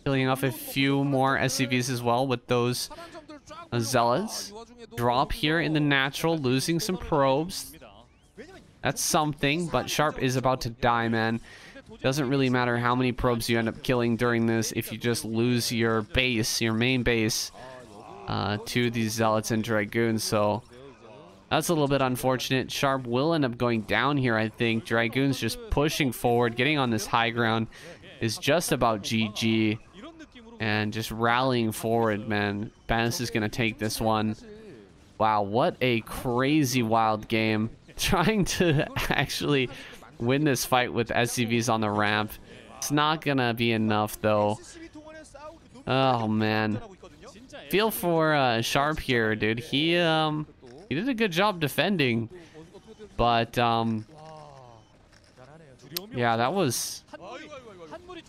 Killing off a few more SCVs as well with those zealots. Drop here in the natural, losing some probes. That's something, but Sharp is about to die, man. Doesn't really matter how many probes you end up killing during this if you just lose your base, your main base, to these zealots and Dragoons, so that's a little bit unfortunate. Sharp will end up going down here, I think. Dragoons just pushing forward, getting on this high ground is just about GG. And just rallying forward, man. Banis is going to take this one. Wow, what a crazy wild game. Trying to actually win this fight with SCVs on the ramp. It's not going to be enough, though. Oh, man. Feel for Sharp here, dude. He did a good job defending, but yeah, that was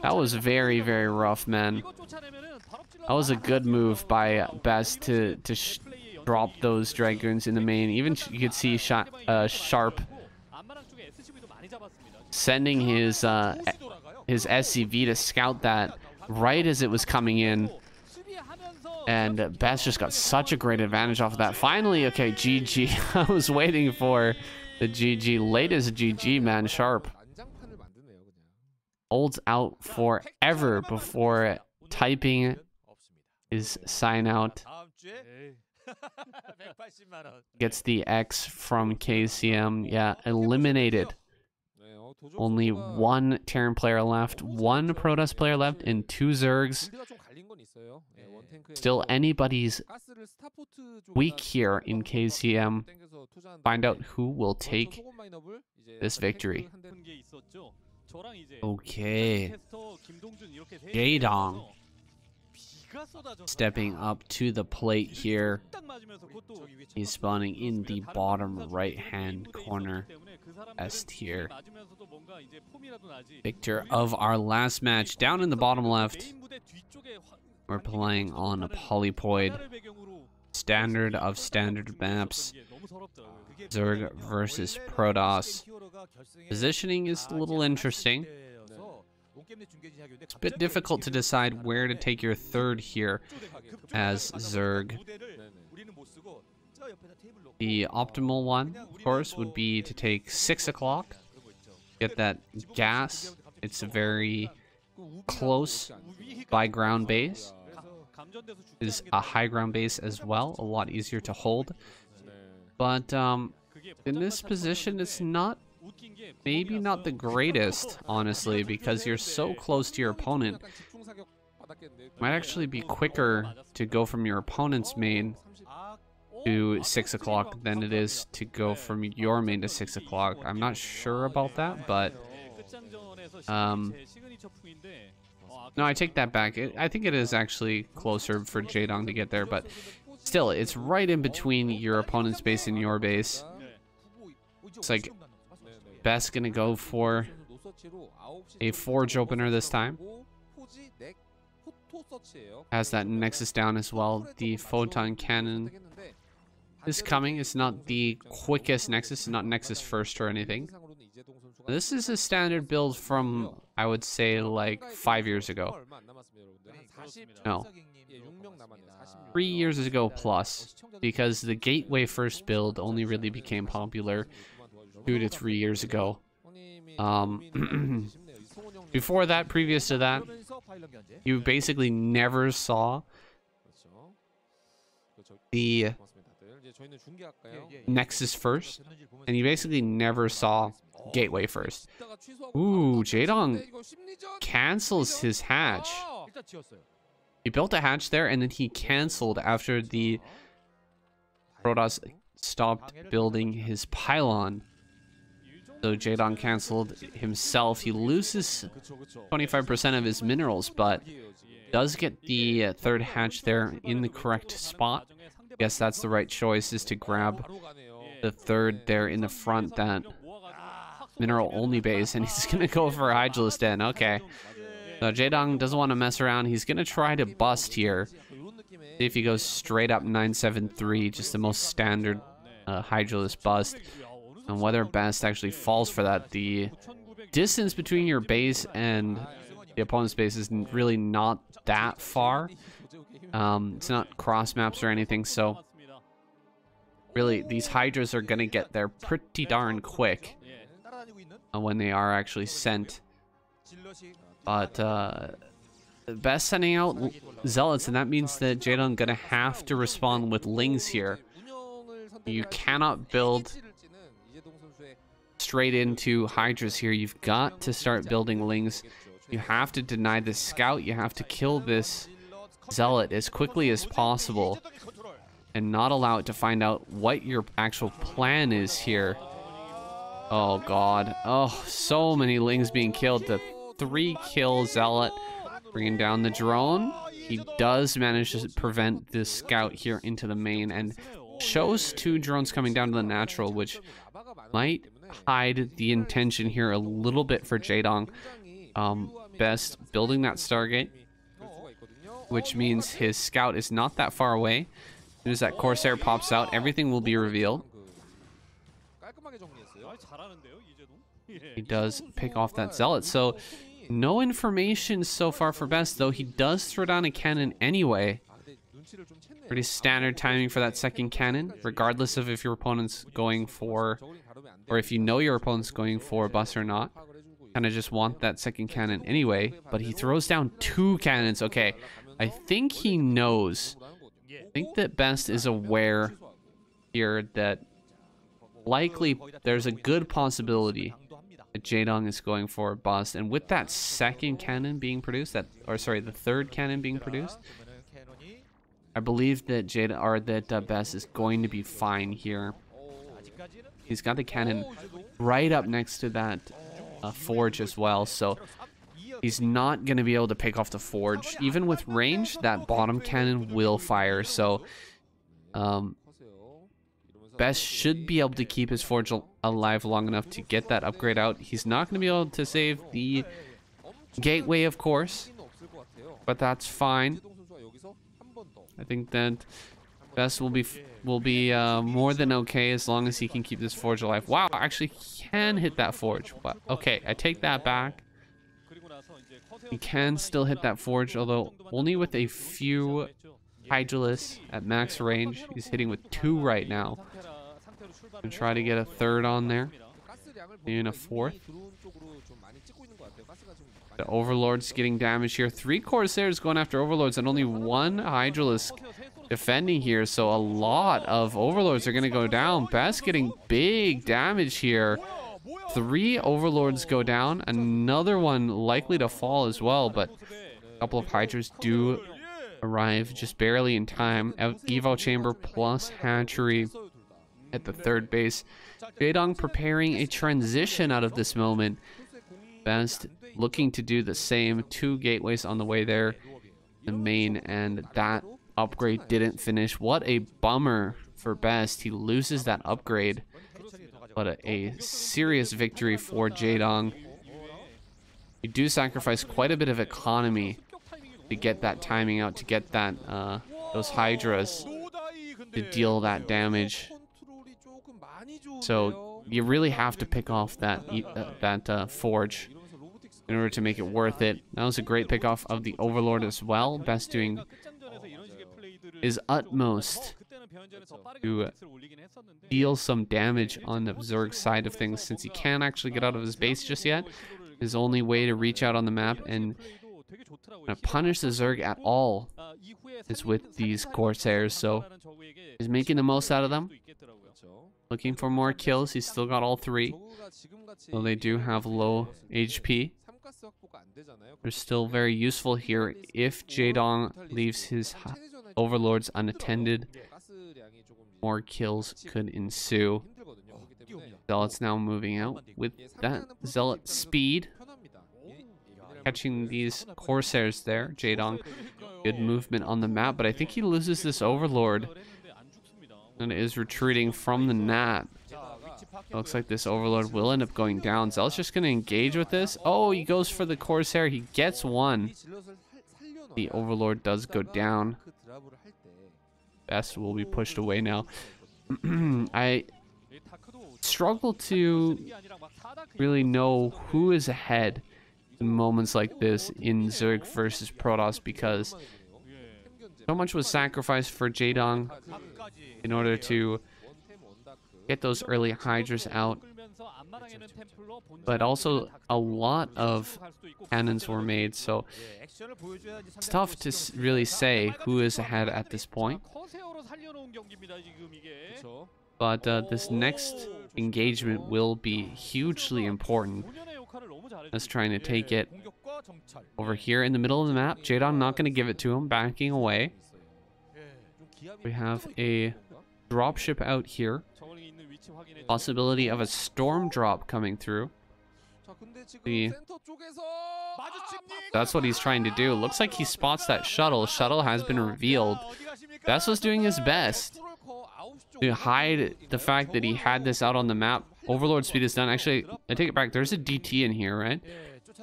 very, very rough, man. That was a good move by Best to drop those Dragoons in the main. Even you could see Sharp sending his SCV to scout that right as it was coming in. And Best just got such a great advantage off of that. Finally, okay, GG. I was waiting for the GG. Latest GG, man. Sharp holds out forever before typing his sign out. Gets the X from KCM. Yeah, eliminated. Only 1 Terran player left, 1 Protoss player left, and 2 Zergs. Still anybody's week here in KCM. Find out who will take this victory. Okay. Jaedong stepping up to the plate here. He's spawning in the bottom right hand corner. S tier. Victor of our last match. Down in the bottom left, we're playing on a polypoid. Standard of standard maps. Zerg versus Protoss. Positioning is a little interesting. It's a bit difficult to decide where to take your third here as Zerg. The optimal one, of course, would be to take 6 o'clock. Get that gas. It's a very close by ground base. Is a high ground base as well. A lot easier to hold. But in this position, it's not, maybe not the greatest, honestly, because you're so close to your opponent. Might actually be quicker to go from your opponent's main to 6 o'clock than it is to go from your main to 6 o'clock. I'm not sure about that, but no, I take that back. I think it is actually closer for Jaedong to get there, but still, it's right in between your opponent's base and your base. It's like Best gonna go for a forge opener this time. Has that Nexus down as well. The photon cannon is coming. It's not the quickest Nexus. It's not Nexus first or anything. This is a standard build from, I would say, like 5 years ago. No. 3 years ago plus. Because the Gateway first build only really became popular 2 to 3 years ago. Before that, previous to that, you basically never saw the Nexus first, and you basically never saw Gateway first. Ooh, Jaedong cancels his hatch. He built a hatch there, and then he canceled after the Protoss stopped building his pylon. So Jaedong canceled himself. He loses 25% of his minerals, but does get the third hatch there in the correct spot. Guess that's the right choice, is to grab the third there in the front, that mineral only base, and he's gonna go for a Hydralisk Den. Okay, so Jaedong doesn't want to mess around. He's gonna try to bust here. See if he goes straight up 973, just the most standard Hydralisk bust. And whether Best actually falls for that. The distance between your base and the opponent's base is really not that far. It's not cross maps or anything, so really these Hydras are gonna get there pretty darn quick when they are actually sent. But Best sending out Zealots, and that means that Jaedong gonna have to respond with Lings here. You cannot build straight into Hydras here. You've got to start building Lings. You have to deny this scout. You have to kill this Zealot as quickly as possible and not allow it to find out what your actual plan is here. Oh god. Oh, so many Lings being killed. The 3-kill Zealot bringing down the drone. He does manage to prevent this scout here into the main and shows 2 drones coming down to the natural, which might hide the intention here a little bit for Jaedong. Best building that Stargate, which means his scout is not that far away. As soon as that Corsair pops out, everything will be revealed. He does pick off that Zealot, so no information so far for Best, though he does throw down a cannon anyway. Pretty standard timing for that second cannon, regardless of if your opponent's going for, or if you know your opponent's going for bust or not. Kind of just want that second cannon anyway, but he throws down 2 cannons. Okay, I think he knows. I think that Best is aware here that likely there's a good possibility that Jaedong is going for a bust, and with that second cannon being produced, the third cannon being produced, I believe that Best is going to be fine here. He's got the cannon right up next to that forge as well, so he's not going to be able to pick off the forge. Even with range, that bottom cannon will fire, so Best should be able to keep his forge alive long enough to get that upgrade out. He's not going to be able to save the gateway, of course, but that's fine. I think that Best will be more than okay as long as he can keep this forge alive. Wow, actually can hit that forge. But okay, I take that back. He can still hit that forge, although only with a few Hydralisks at max range. He's hitting with 2 right now. And try to get a third on there. And a 4th. The Overlord's getting damage here. 3 Corsairs going after Overlords and only 1 Hydralisk defending here. So a lot of Overlords are going to go down. Best getting big damage here. 3 Overlords go down. Another one likely to fall as well. But a couple of Hydras do arrive just barely in time. Evo Chamber plus Hatchery at the 3rd base. Jaedong preparing a transition out of this moment. Best looking to do the same. 2 gateways on the way there. The main, and that upgrade didn't finish. What a bummer for Best. He loses that upgrade. But a serious victory for Jaedong. You do sacrifice quite a bit of economy to get that timing out, to get that those Hydras to deal that damage. So you really have to pick off that Forge in order to make it worth it. That was a great pick off of the Overlord as well. Best doing his utmost to deal some damage on the Zerg side of things, since he can't actually get out of his base just yet. His only way to reach out on the map and punish the Zerg at all is with these Corsairs, so he's making the most out of them. Looking for more kills. He's still got all 3. So they do have low HP. They're still very useful here if Jaedong leaves his Overlords unattended. More kills could ensue. Zealot's now moving out with that Zealot speed. Catching these Corsairs there. Jaedong, good movement on the map, but I think he loses this Overlord and is retreating from the Nat. Looks like this Overlord will end up going down. Zealot's just going to engage with this. Oh, he goes for the Corsair. He gets one. The Overlord does go down. Best will be pushed away now. I struggle to really know who is ahead in moments like this in Zerg versus Protoss, because so much was sacrificed for Jaedong in order to get those early Hydras out, but also a lot of cannons were made, so it's tough to really say who is ahead at this point. But this next engagement will be hugely important. Us trying to take it over here in the middle of the map. Jaedong not going to give it to him, backing away. We have a dropship out here. Possibility of a storm drop coming through. That's what he's trying to do. Looks like he spots that shuttle. Shuttle has been revealed. Best was doing his best to hide the fact that he had this out on the map. Overlord speed is done. Actually, I take it back. There's a DT in here, right?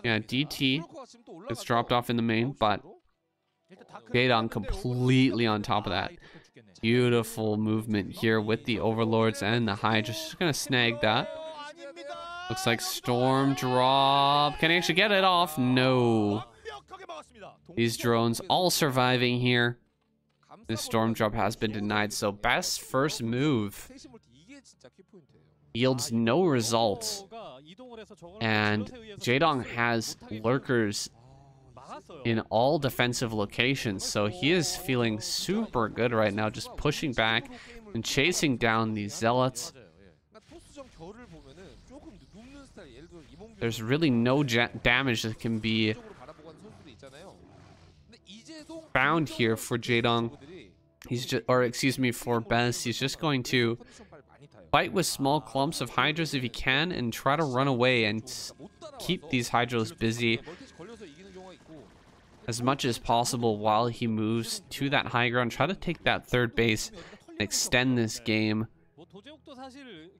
Yeah, DT gets dropped off in the main, but Jaedong completely on top of that. Beautiful movement here with the Overlords and the Hydra. Just gonna snag that. Looks like storm drop. Can he actually get it off? No. These drones all surviving here. This storm drop has been denied, so Best's first move yields no results. And Jaedong has lurkers in all defensive locations, so he is feeling super good right now, just pushing back and chasing down these Zealots. There's really no damage that can be found here for Jaedong. He's just, or excuse me, for Best. He's just going to fight with small clumps of Hydras if he can and try to run away and keep these Hydras busy as much as possible while he moves to that high ground. Try to take that third base and extend this game.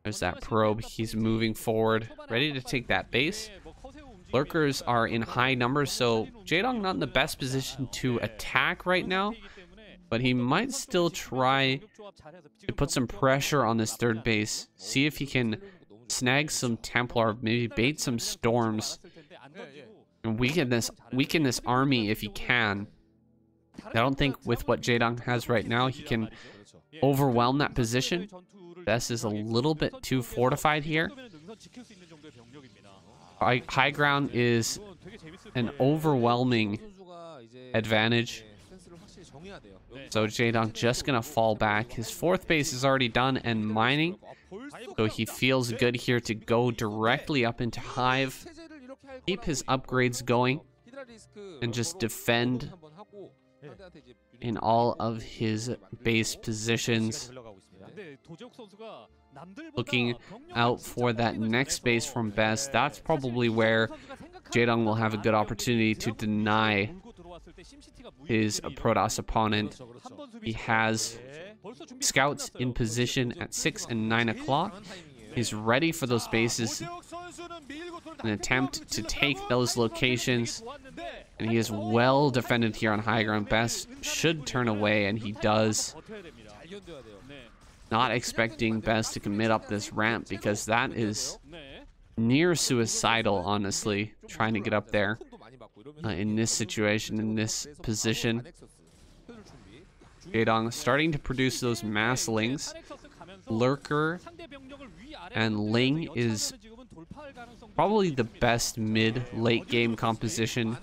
There's that probe. He's moving forward, ready to take that base. Lurkers are in high numbers, so Jaedong not in the best position to attack right now, but he might still try to put some pressure on this third base. See if he can snag some Templar, maybe bait some storms, and weaken this army if he can. I don't think with what Jaedong has right now, he can overwhelm that position. Best is a little bit too fortified here. High ground is an overwhelming advantage. So Jaedong just gonna fall back. His fourth base is already done and mining, so he feels good here to go directly up into Hive, keep his upgrades going, and just defend in all of his base positions. Looking out for that next base from Best. That's probably where Jaedong will have a good opportunity to deny his Protoss opponent. He has scouts in position at 6 and 9 o'clock. He's ready for those bases, an attempt to take those locations, and he is well defended here on high ground. Best should turn away, and he does. Not expecting Best to commit up this ramp, because that is near suicidal, honestly, trying to get up there in this situation, in this position. Jaedong starting to produce those masslings. Lurker and Ling is probably the best mid-late game composition.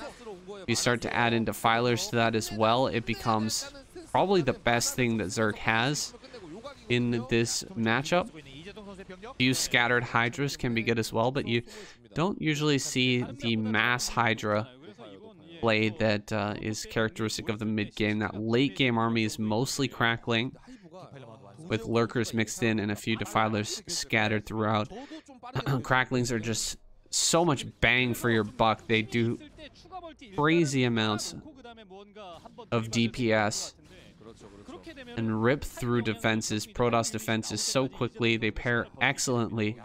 If you start to add in defilers to that as well, it becomes probably the best thing that Zerg has in this matchup. A few scattered Hydras can be good as well, but you don't usually see the mass Hydra play that is characteristic of the mid-game. That late-game army is mostly crackling, with lurkers mixed in and a few defilers scattered throughout. Cracklings are just so much bang for your buck. They do crazy amounts of DPS and rip through defenses, Protoss defenses so quickly. They pair excellently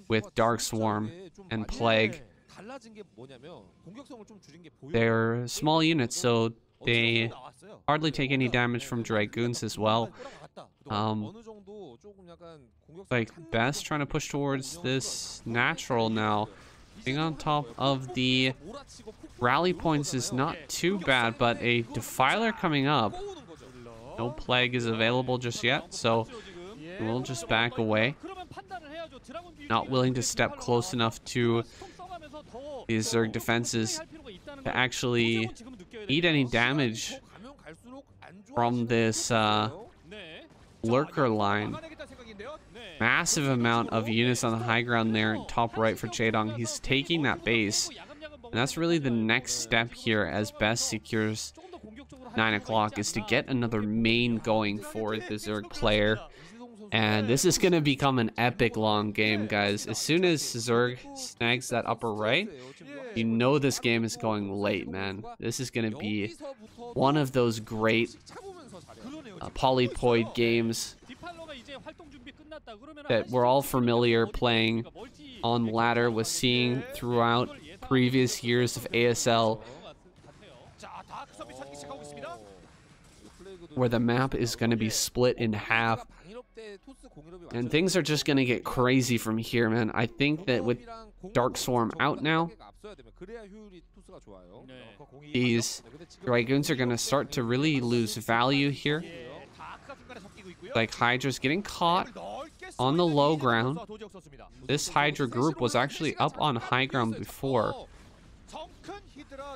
with Dark Swarm and Plague. They're small units, so they hardly take any damage from Dragoons as well. Like Best trying to push towards this natural now. Being on top of the rally points is not too bad, but a Defiler coming up. No Plague is available just yet, so we'll just back away. Not willing to step close enough to these Zerg defenses to actually eat any damage from this Lurker line. Massive amount of units on the high ground there, top right for Jaedong. He's taking that base, and that's really the next step here as Best secures 9 o'clock, is to get another main going for the Zerg player. And this is going to become an epic long game, guys. As soon as Zerg snags that upper right, you know this game is going late, man. This is going to be one of those great polypoid games that we're all familiar playing on ladder with seeing throughout previous years of ASL, where the map is going to be split in half. And things are just going to get crazy from here, man. I think that with Dark Swarm out now, these Dragoons are going to start to really lose value here. Like Hydra's getting caught on the low ground. This Hydra group was actually up on high ground before.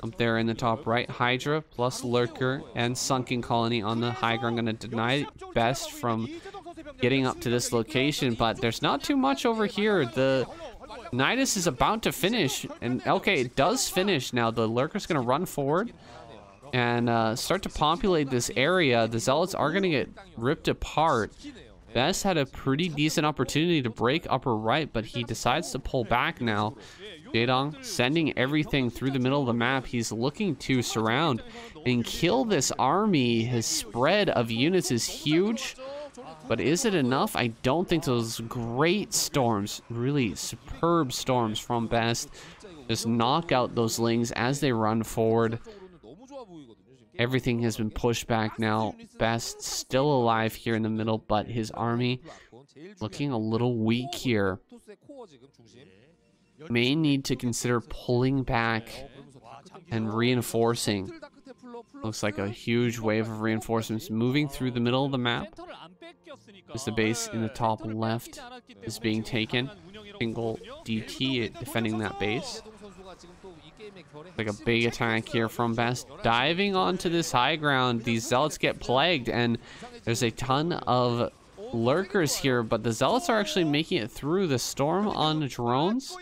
Up there in the top right, Hydra plus Lurker and Sunken Colony on the high ground, going to deny Best from getting up to this location, but there's not too much over here. The Nidus is about to finish, and okay, it does finish now. The Lurker's going to run forward and start to populate this area. The Zealots are going to get ripped apart. Best had a pretty decent opportunity to break upper right, but he decides to pull back now. Jaedong sending everything through the middle of the map. He's looking to surround and kill this army. His spread of units is huge, but is it enough? I don't think. Those great storms, really superb storms from Best, just knock out those Lings as they run forward. Everything has been pushed back now. Best still alive here in the middle, but his army looking a little weak here. May need to consider pulling back and reinforcing. Looks like a huge wave of reinforcements moving through the middle of the map. As the base in the top left is being taken. Single DT defending that base. Like a big attack here from Best. Diving onto this high ground. These Zealots get plagued, and there's a ton of Lurkers here, but the Zealots are actually making it through. The storm on the drones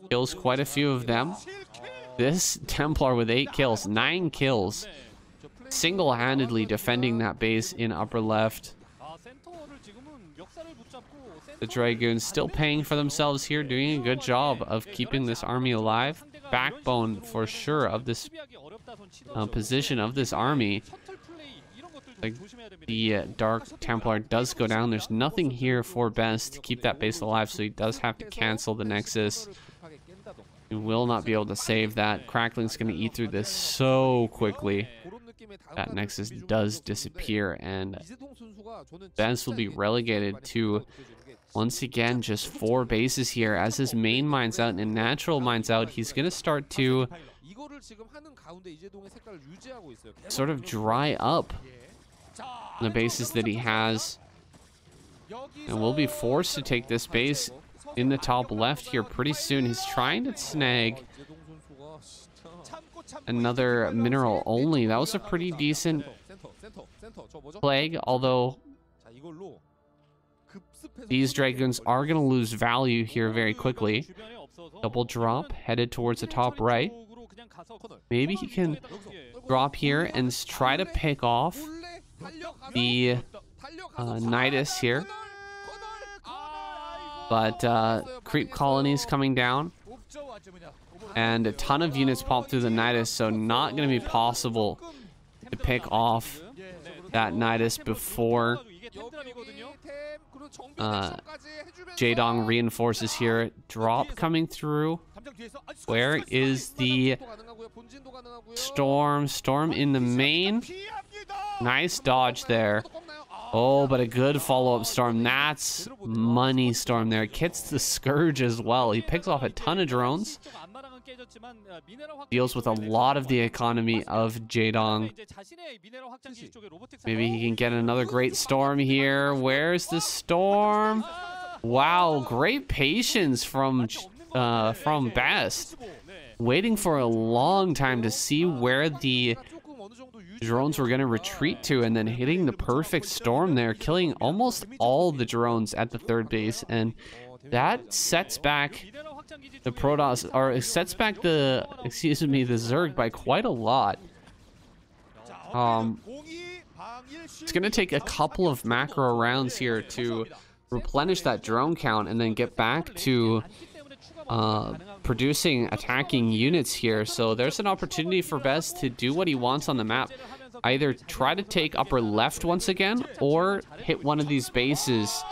kills quite a few of them. This Templar with 8 kills, 9 kills, single-handedly defending that base in upper left. The Dragoons still paying for themselves here, doing a good job of keeping this army alive. Backbone for sure of this position of this army. Like the Dark Templar does go down. There's nothing here for Best to keep that base alive, so he does have to cancel the Nexus. He will not be able to save that. Crackling's going to eat through this so quickly. That Nexus does disappear, and Best will be relegated to, once again, just 4 bases here. As his main mine's out and natural mine's out, he's going to start to sort of dry up the bases that he has, and will be forced to take this base in the top left here pretty soon. He's trying to snag another mineral only. That was a pretty decent plague, although these Dragoons are going to lose value here very quickly. Double drop headed towards the top right. Maybe he can drop here and try to pick off the Nidus here, but creep colonies coming down, and a ton of units pop through the Nidus, so not going to be possible to pick off that Nidus before Jaedong reinforces here. Drop coming through. Where is the Storm? Storm in the main. Nice dodge there. Oh, but a good follow-up Storm. That's money Storm there. Gets the Scourge as well. He picks off a ton of drones. Deals with a lot of the economy of Jaedong. Maybe he can get another great Storm here. Where's the Storm? Wow, great patience from Best. Waiting for a long time to see where the drones were going to retreat to, and then hitting the perfect Storm there, killing almost all the drones at the 3rd base, and that sets back the Protoss, or sets back the, excuse me, the Zerg by quite a lot. It's going to take a couple of macro rounds here to replenish that drone count and then get back to producing attacking units here. So there's an opportunity for Best to do what he wants on the map. Either try to take upper left once again, or hit one of these bases.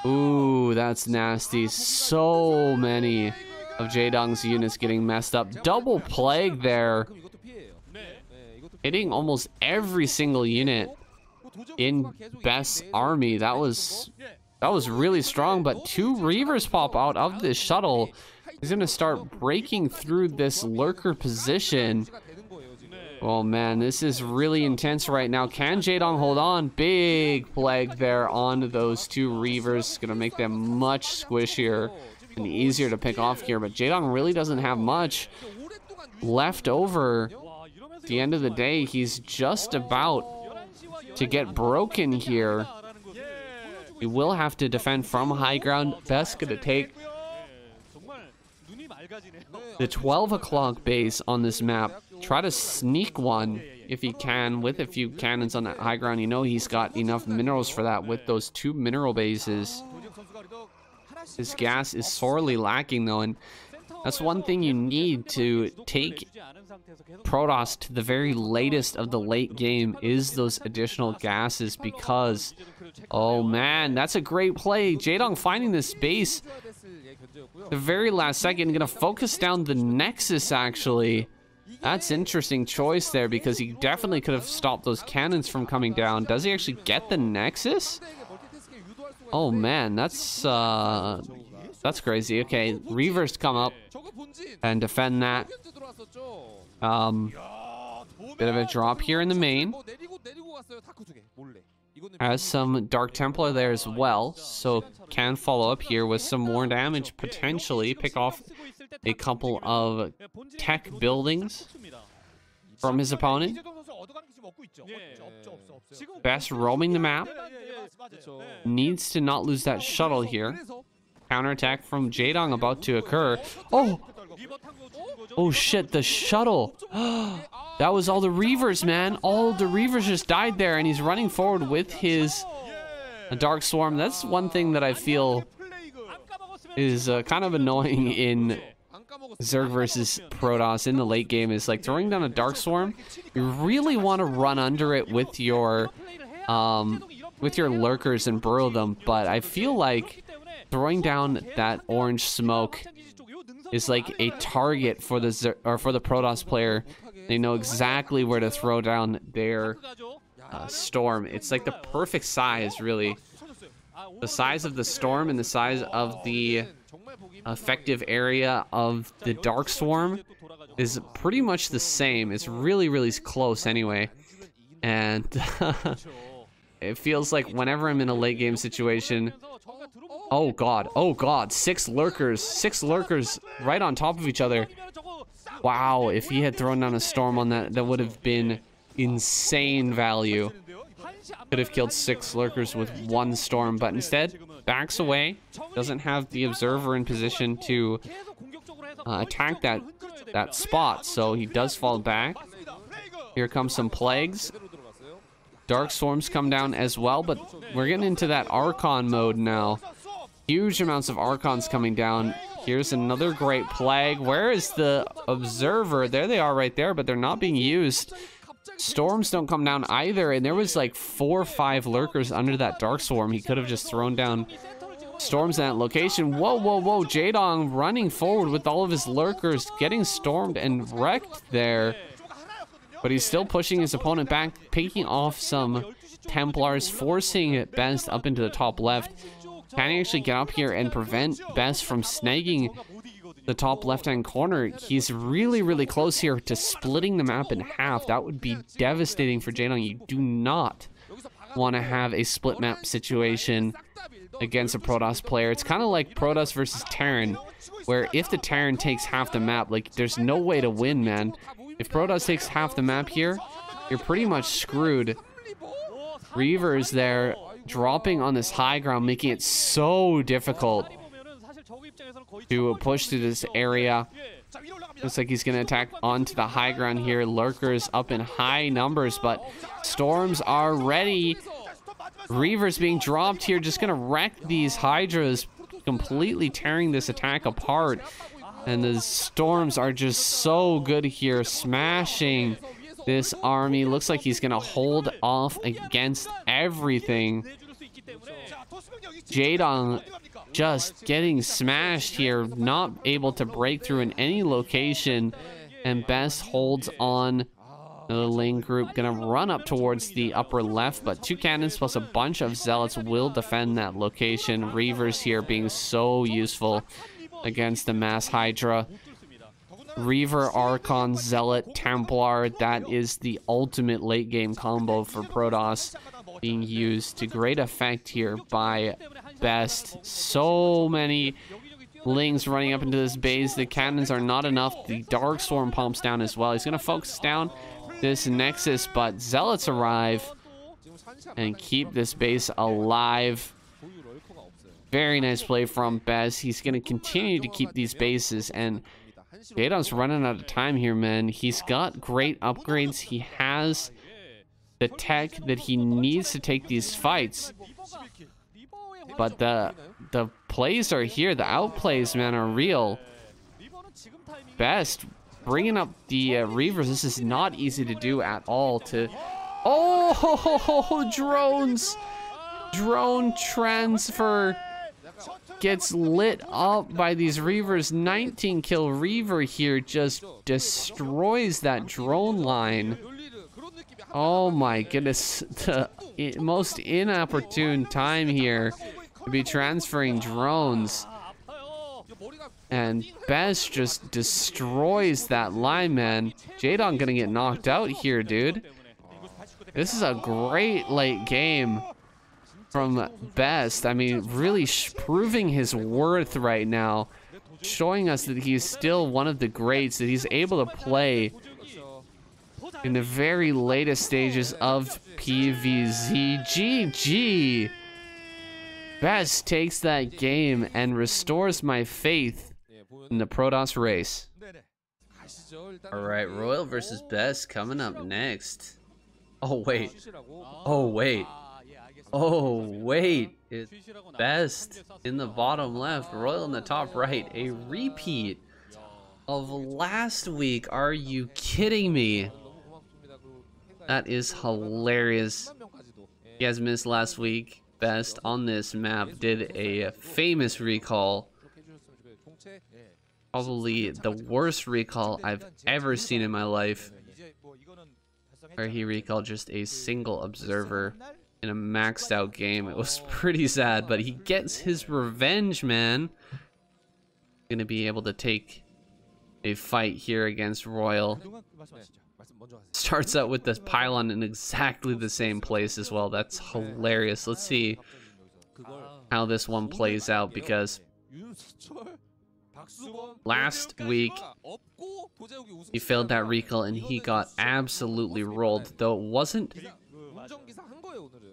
Ooh, that's nasty. So many of Jaedong's units getting messed up. Double plague there. Hitting almost every single unit in Best's army. That was really strong, but 2 Reavers pop out of this shuttle. He's going to start breaking through this lurker position. Oh man, this is really intense right now. Can Jaedong hold on? Big plague there on those 2 Reavers. Going to make them much squishier and easier to pick off here, but Jaedong really doesn't have much left over. At the end of the day, he's just about to get broken here. We will have to defend from high ground. Best gonna take the 12 o'clock base on this map. Try to sneak one if he can with a few cannons on that high ground. You know he's got enough minerals for that with those 2 mineral bases. His gas is sorely lacking though, and that's one thing you need to take Protoss to the very latest of the late game, is those additional gases, because oh man, that's a great play. Jaedong finding this base the very last second, gonna focus down the Nexus actually. That's interesting choice there, because he definitely could have stopped those cannons from coming down. Does he actually get the Nexus? Oh man, that's crazy. Okay, Reavers come up and defend that. Bit of a drop here in the main. Has some Dark Templar there as well, so can follow up here with some more damage, potentially pick off a couple of tech buildings from his opponent. Best roaming the map. Needs to not lose that shuttle here. Counterattack from Jaedong about to occur. Oh shit, the shuttle. That was all the Reavers, man. All the Reavers just died there, and he's running forward with his Dark Swarm. That's one thing that I feel is kind of annoying in Zerg versus Protoss in the late game is like throwing down a Dark Swarm. You really want to run under it with your lurkers and burrow them, but I feel like throwing down that orange smoke is like a target for the Protoss player. They know exactly where to throw down their storm. It's like the perfect size, really. The size of the storm and the size of the effective area of the Dark Swarm is pretty much the same. It's really, really close anyway. And it feels like whenever I'm in a late game situation... Oh god, 6 lurkers right on top of each other. Wow, if he had thrown down a storm on that, that would have been insane value. Could have killed 6 lurkers with 1 storm, but instead backs away. Doesn't have the observer in position to attack that spot, so he does fall back. Here comes some plagues. Dark Storms come down as well, but we're getting into that Archon mode now. Huge amounts of Archons coming down. Here's another great plague. Where is the observer? There they are right there, but they're not being used. Storms don't come down either, and there was like 4 or 5 lurkers under that Dark Swarm. He could have just thrown down storms in that location. Whoa, Jaedong running forward with all of his lurkers, getting stormed and wrecked there. But he's still pushing his opponent back, picking off some Templars, forcing Best up into the top left. Can he actually get up here and prevent Best from snagging the top left-hand corner? He's really, really close here to splitting the map in half. That would be devastating for Jaedong. You do not want to have a split map situation against a Protoss player. It's kind of like Protoss versus Terran, where if the Terran takes half the map, like, there's no way to win, man. If Protoss takes half the map here, you're pretty much screwed. Reaver is there, dropping on this high ground, making it so difficult to push through this area. Looks like he's going to attack onto the high ground here. Lurkers up in high numbers, but storms are ready. Reaver's being dropped here, just going to wreck these Hydras, completely tearing this attack apart. And the storms are just so good here, smashing this army. Looks like he's going to hold off against everything. Jaedong just getting smashed here, not able to break through in any location. And Best holds on. The lane group gonna run up towards the upper left, but 2 cannons plus a bunch of zealots will defend that location. Reavers here being so useful against the mass Hydra. Reaver, Archon, Zealot, Templar, that is the ultimate late game combo for Protoss, being used to great effect here by Best. So many Lings running up into this base. The cannons are not enough. The Dark Storm pumps down as well. He's gonna focus down this Nexus, but Zealots arrive and keep this base alive. Very nice play from Best. He's going to continue to keep these bases, and Jaedong's running out of time here, man. He's got great upgrades. He has the tech that he needs to take these fights, but the plays are here. The outplays, man, are real. Best bringing up the Reavers. This is not easy to do at all. Drones! Drone transfer gets lit up by these Reavers. 19 kill Reaver here just destroys that drone line. Oh my goodness. The most inopportune time here to be transferring drones. And Best just destroys that line, man. Jaedong gonna get knocked out here, dude. This is a great late game from Best. I mean, really proving his worth right now. Showing us that he's still one of the greats, that he's able to play in the very latest stages of PvZ. GG! Best takes that game and restores my faith in the Protoss race. Alright, Royal versus Best coming up next. Oh wait. It's Best in the bottom left, Royal in the top right. A repeat of last week. Are you kidding me? That is hilarious. You guys missed last week. Best on this map did a famous recall. Probably the worst recall I've ever seen in my life. Where he recalled just a single observer in a maxed out game. It was pretty sad, but he gets his revenge, man. Gonna be able to take a fight here against Royal. Starts out with this pylon in exactly the same place as well. That's hilarious. Let's see how this one plays out, because last week he failed that recall and he got absolutely rolled, though it wasn't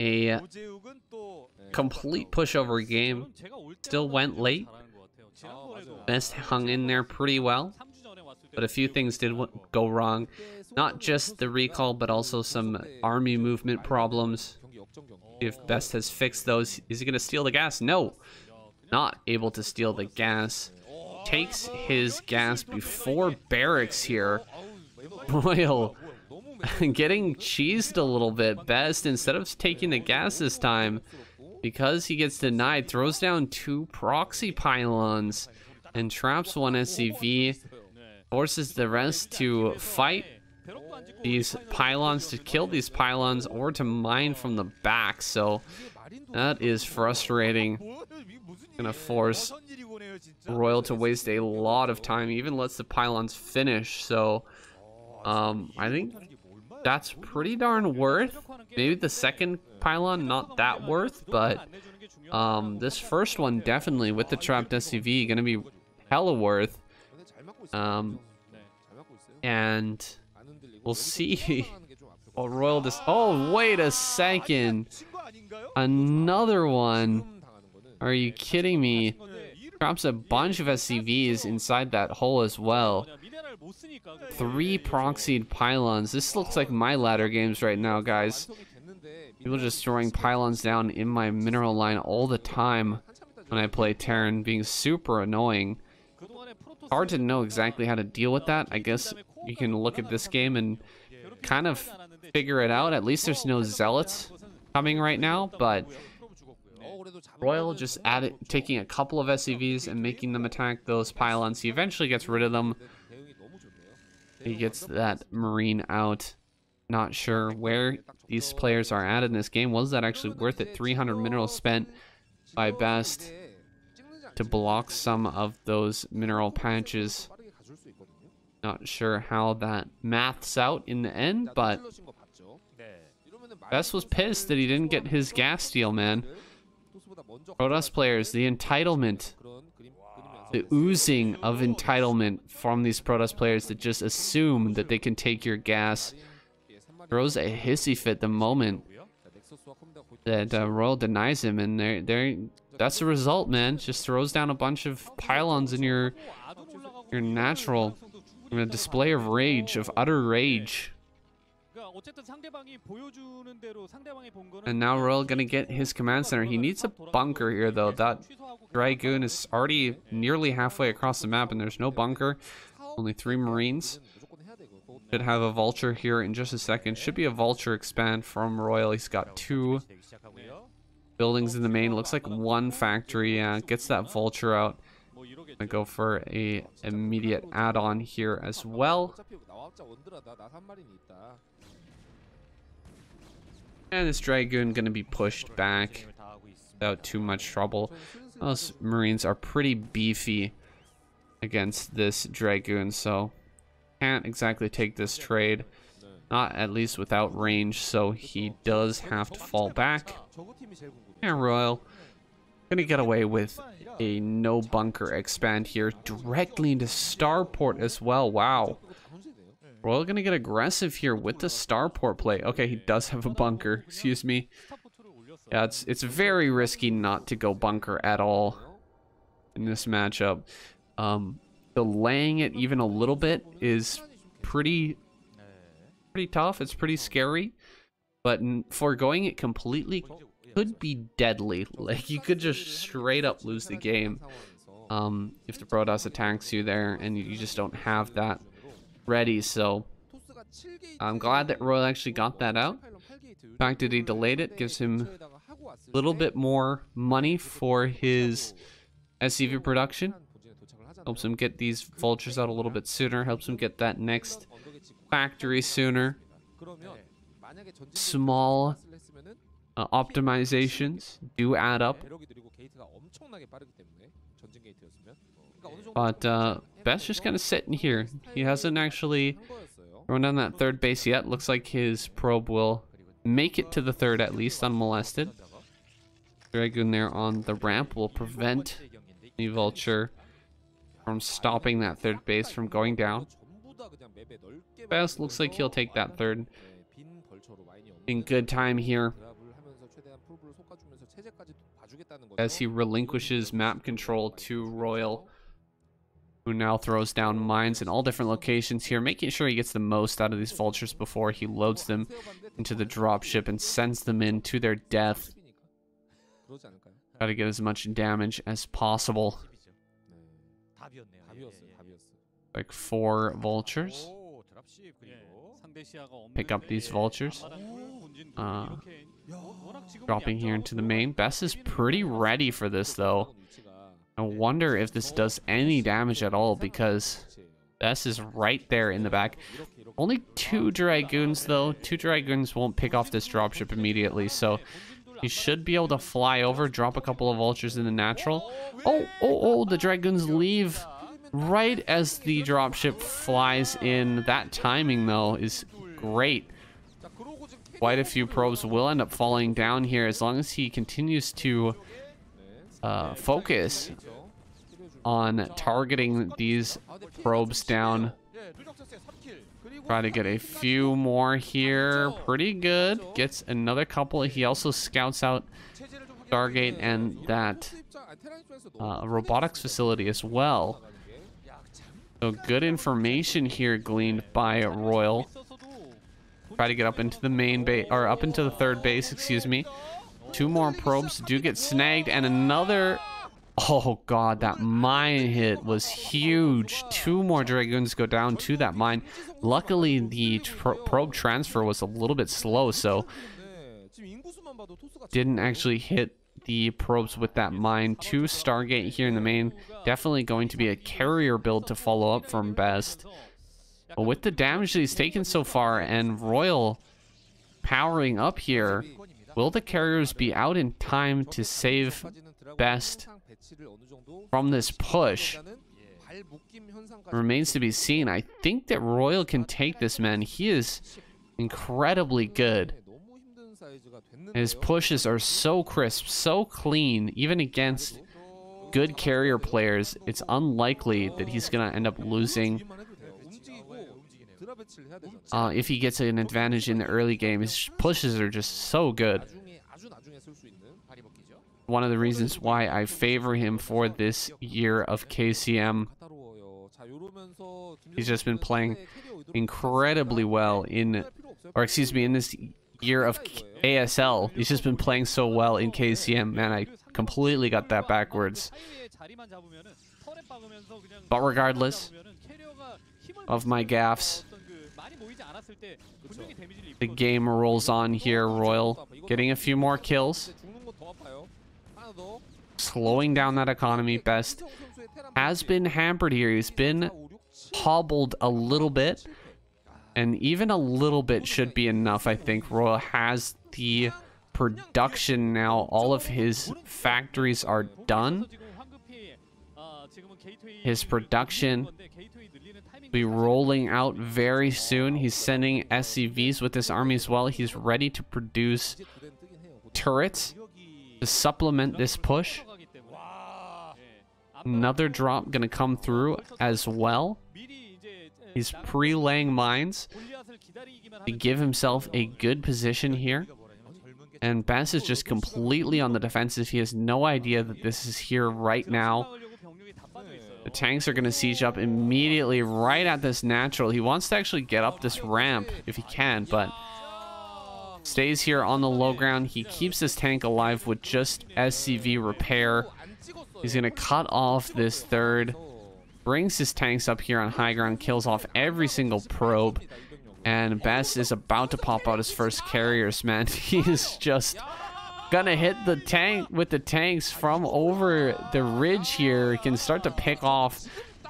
a complete pushover game. Still went late. Best hung in there pretty well, but a few things did go wrong. Not just the recall, but also some army movement problems. If Best has fixed those, is he going to steal the gas? No, not able to steal the gas. Takes his gas before barracks here. Royal getting cheesed a little bit. Best, instead of taking the gas this time, because he gets denied, throws down 2 proxy pylons and traps 1 SCV. Forces the rest to fight these pylons, to kill these pylons, or to mine from the back. So that is frustrating. Gonna force Royal to waste a lot of time. Even lets the pylons finish. So I think that's pretty darn worth. Maybe the second pylon not that worth, but this first one definitely, with the trapped SCV, gonna be hella worth. And we'll see. Oh, Royal just... Oh, wait a second. Another one. Are you kidding me? Drops a bunch of SCVs inside that hole as well. 3 proxied pylons. This looks like my ladder games right now, guys. People just throwing pylons down in my mineral line all the time when I play Terran, being super annoying. Hard to know exactly how to deal with that. I guess you can look at this game and kind of figure it out. At least there's no zealots coming right now, but Royal just taking a couple of SCVs and making them attack those pylons. He eventually gets rid of them. He gets that Marine out. Not sure where these players are at in this game. Was that actually worth it? 300 minerals spent by Best to block some of those mineral patches. Not sure how that maths out in the end, but Best was pissed that he didn't get his gas steal, man. Protoss players, the entitlement, the oozing of entitlement from these Protoss players that just assume that they can take your gas, throws a hissy fit the moment that Royal denies him, and that's the result, man. Just throws down a bunch of pylons in your natural display of rage, of utter rage. And now Royal gonna get his command center. He needs a bunker here, though. That Dragoon is already nearly halfway across the map, and there's no bunker. Only 3 Marines. Should have a Vulture here in just a second. Should be a Vulture expand from Royal. He's got 2 buildings in the main. Looks like 1 factory. Gets that Vulture out. Gonna go for a immediate add-on here as well. And this Dragoon gonna be pushed back without too much trouble. Those Marines are pretty beefy against this Dragoon, so can't exactly take this trade. Not at least without range, so he does have to fall back. And Royal gonna get away with a no bunker expand here directly into Starport as well. Wow. Royal gonna get aggressive here with the Starport play. Okay, he does have a bunker. Excuse me. Yeah, it's very risky not to go bunker at all in this matchup. Delaying it even a little bit is pretty tough. It's pretty scary. But foregoing it completely could be deadly. Like, you could just straight up lose the game. if the Protoss attacks you there, and you just don't have that ready. So I'm glad that Royal actually got that out. The fact that he delayed it gives him a little bit more money for his SCV production. Helps him get these vultures out a little bit sooner. Helps him get that next factory sooner. Small optimizations do add up. But Beth's just kind of sitting here. He hasn't actually thrown down that third base yet. Looks like his probe will make it to the third at least unmolested. Dragoon there on the ramp will prevent the vulture from stopping that third base from going down. Beth looks like he'll take that third in good time here as he relinquishes map control to Royal, who now throws down mines in all different locations here, making sure he gets the most out of these vultures before he loads them into the dropship and sends them in to their death. Try to get as much damage as possible. Like 4 vultures. Pick up these vultures. Dropping here into the main. Bess is pretty ready for this though. I wonder if this does any damage at all, because Bess is right there in the back. Only 2 Dragoons though. 2 Dragoons won't pick off this dropship immediately, so he should be able to fly over, drop a couple of vultures in the natural. Oh, the Dragoons leave right as the dropship flies in. That timing though is great. Quite a few probes will end up falling down here as long as he continues to focus on targeting these probes down. Try to get a few more here. Pretty good. Gets another couple. He also scouts out Stargate and that robotics facility as well. So good information here gleaned by Royal. Try to get up into the main base, or up into the third base, excuse me. 2 more probes do get snagged, and another... Oh god, that mine hit was huge. 2 more Dragoons go down to that mine. Luckily, the probe transfer was a little bit slow, so didn't actually hit the probes with that mine. 2 Stargate here in the main. Definitely going to be a carrier build to follow up from Best. But with the damage that he's taken so far and Royal powering up here, will the carriers be out in time to save Best from this push? Remains to be seen. I think that Royal can take this, man. He is incredibly good. His pushes are so crisp, so clean, even against good carrier players. It's unlikely that he's going to end up losing. If he gets an advantage in the early game, his pushes are just so good. One of the reasons why I favor him for this year of KCM. He's just been playing incredibly well in this year of ASL. He's just been playing so well in KCM. Man, I completely got that backwards. But regardless of my gaffes, the game rolls on here. Royal getting a few more kills, slowing down that economy. Best has been hampered here. He's been hobbled a little bit, and even a little bit should be enough. I think Royal has the production now. All of his factories are done. His production will be rolling out very soon. He's sending SCVs with this army as well. He's ready to produce turrets to supplement this push. Another drop gonna come through as well. He's pre-laying mines to give himself a good position here. And Bass is just completely on the defensive. He has no idea that this is here right now. The tanks are going to siege up immediately right at this natural. He wants to actually get up this ramp if he can, but stays here on the low ground. He keeps this tank alive with just SCV repair. He's gonna cut off this third, brings his tanks up here on high ground, kills off every single probe, and Best is about to pop out his first carriers, man. He is just gonna hit the tank with the tanks from over the ridge here. He can start to pick off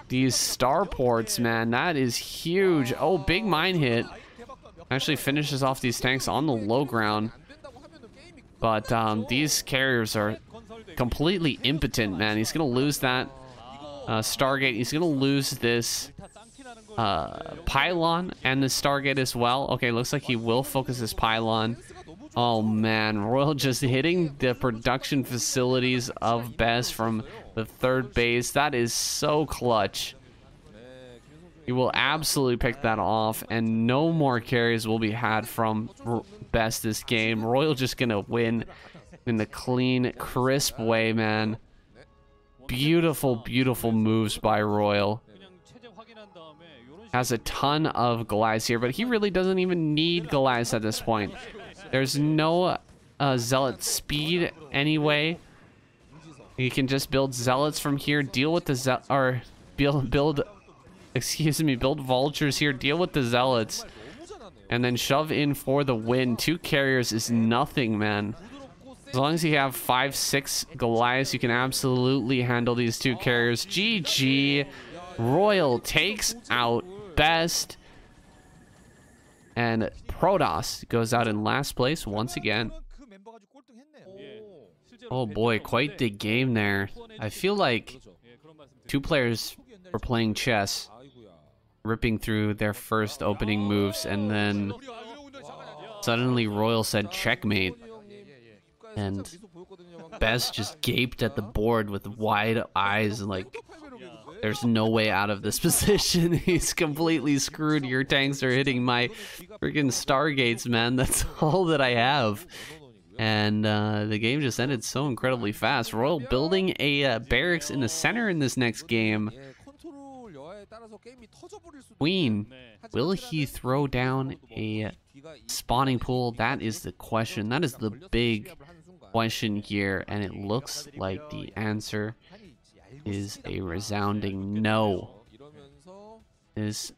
these starports, man. That is huge. Oh, big mine hit. Actually finishes off these tanks on the low ground. But these carriers are completely impotent, man. He's gonna lose that Stargate. He's gonna lose this pylon and the Stargate as well. Okay, looks like he will focus his pylon. Oh man, Royal just hitting the production facilities of Best from the third base. That is so clutch. He will absolutely pick that off, and no more carries will be had from Best this game. Royal just gonna win in the clean, crisp way, man. Beautiful, beautiful moves by Royal. Has a ton of Goliaths here, but he really doesn't even need Goliaths at this point. There's no Zealot speed anyway. You can just build Zealots from here, deal with the build Vultures here, deal with the Zealots, and then shove in for the win. 2 carriers is nothing, man. As long as you have 5-6 Goliaths, you can absolutely handle these 2 carriers. GG. Royal takes out Best. And Protoss goes out in last place once again. Oh boy, quite the game there. I feel like 2 players were playing chess, ripping through their first opening moves, and then suddenly Royal said checkmate. And Best just gaped at the board with wide eyes and like, there's no way out of this position. He's completely screwed. Your tanks are hitting my freaking Stargates, man. That's all that I have. And the game just ended so incredibly fast. Royal building a barracks in the center in this next game. Queen, will he throw down a spawning pool? That is the question. That is the big question here. And it looks like the answer is a resounding no. This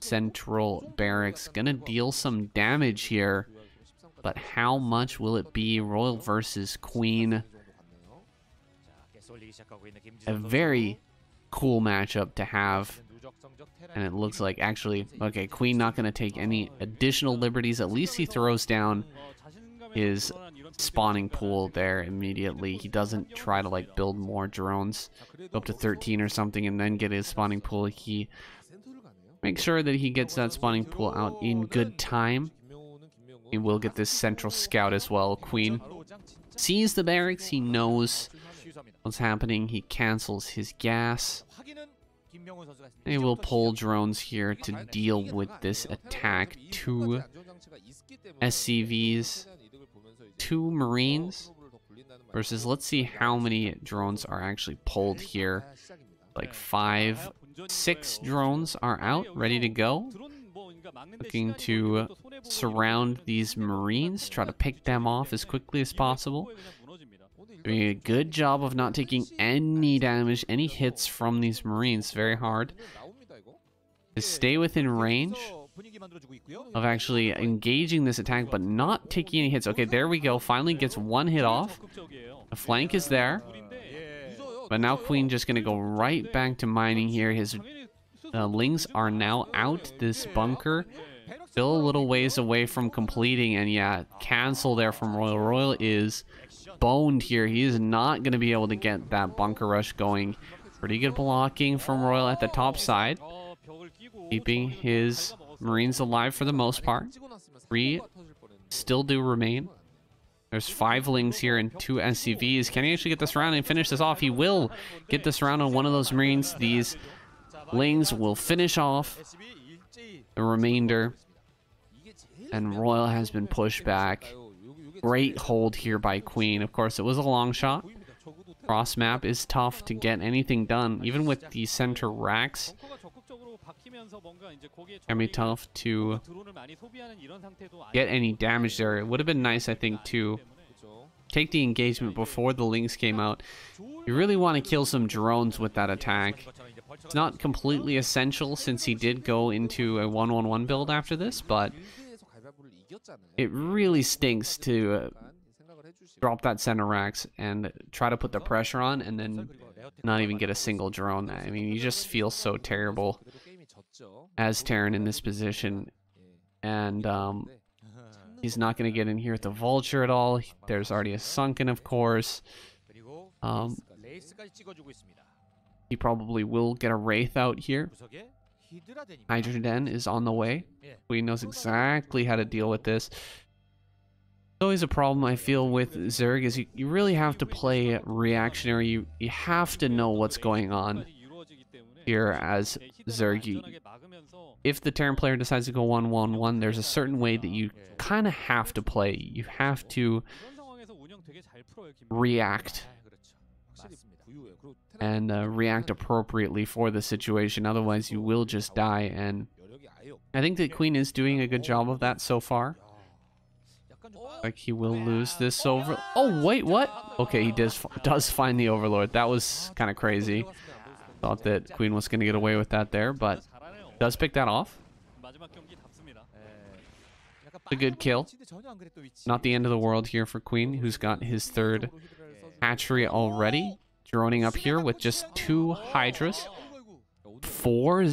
central barracks gonna deal some damage here, but how much will it be? Royal versus Queen. A very cool matchup to have. And it looks like, actually, okay, Queen not gonna take any additional liberties. At least he throws down his spawning pool there immediately. He doesn't try to like build more drones, go up to 13 or something, and then get his spawning pool. He makes sure that he gets that spawning pool out in good time. He will get this central scout as well. Queen sees the barracks. He knows what's happening. He cancels his gas. They will pull drones here to deal with this attack. 2 SCVs, 2 Marines versus, let's see how many drones are actually pulled here. Like 5-6 drones are out, ready to go. Looking to surround these Marines, try to pick them off as quickly as possible. Doing a good job of not taking any damage, any hits from these Marines. Very hard to stay within range of actually engaging this attack, but not taking any hits. Okay, there we go. Finally gets 1 hit off. The flank is there. But now Queen just going to go right back to mining here. His Lings are now out. This bunker still a little ways away from completing. And yeah, cancel there from Royal. Royal is boned here. He is not going to be able to get that bunker rush going. Pretty good blocking from Royal at the top side, keeping his Marines alive for the most part. 3 still do remain. There's 5 Lings here and 2 SCVs. Can he actually get this round and finish this off? He will get this round on one of those Marines. These Lings will finish off the remainder. And Royal has been pushed back. Great hold here by Queen. Of course, it was a long shot. Cross map is tough to get anything done. Even with the center racks, can be tough to get any damage there. It would have been nice, I think, to take the engagement before the links came out. You really want to kill some drones with that attack. It's not completely essential since he did go into a 1-1-1 build after this, but it really stinks to drop that center racks and try to put the pressure on and then not even get a single drone. I mean, you just feel so terrible as Terran in this position. And he's not going to get in here with the Vulture at all. There's already a Sunken, of course. He probably will get a Wraith out here. Hydra Den is on the way. Queen knows exactly how to deal with this. Always a problem I feel with Zerg is you really have to play reactionary. You have to know what's going on here as Zerg. If the Terran player decides to go 1-1-1, there's a certain way that you kind of have to play. You have to react and react appropriately for the situation. Otherwise, you will just die. And I think that Queen is doing a good job of that so far. Like he will lose this over. Oh wait, what? Okay, he does find the Overlord. That was kind of crazy. Thought that Queen was gonna get away with that there, but does pick that off. A good kill. Not the end of the world here for Queen, who's got his third hatchery already. Droning up here with just 2 Hydras. Four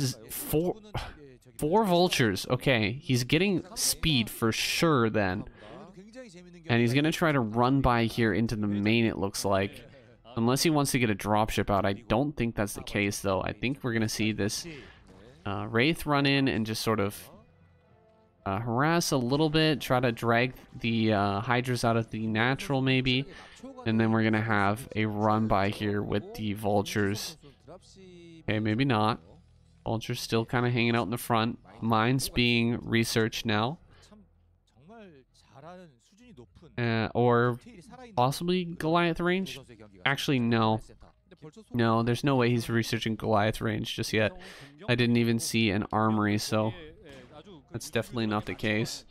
Vultures. Okay, he's getting speed for sure then. And he's going to try to run by here into the main, it looks like. Unless he wants to get a dropship out. I don't think that's the case, though. I think we're going to see this Wraith run in and just sort of harass a little bit. Try to drag the Hydras out of the natural, maybe. And then we're going to have a run by here with the Vultures. Okay, maybe not. Vultures still kind of hanging out in the front. Mines being researched now. Or possibly Goliath range? Actually, no. No, there's no way he's researching Goliath range just yet. I didn't even see an armory, so that's definitely not the case.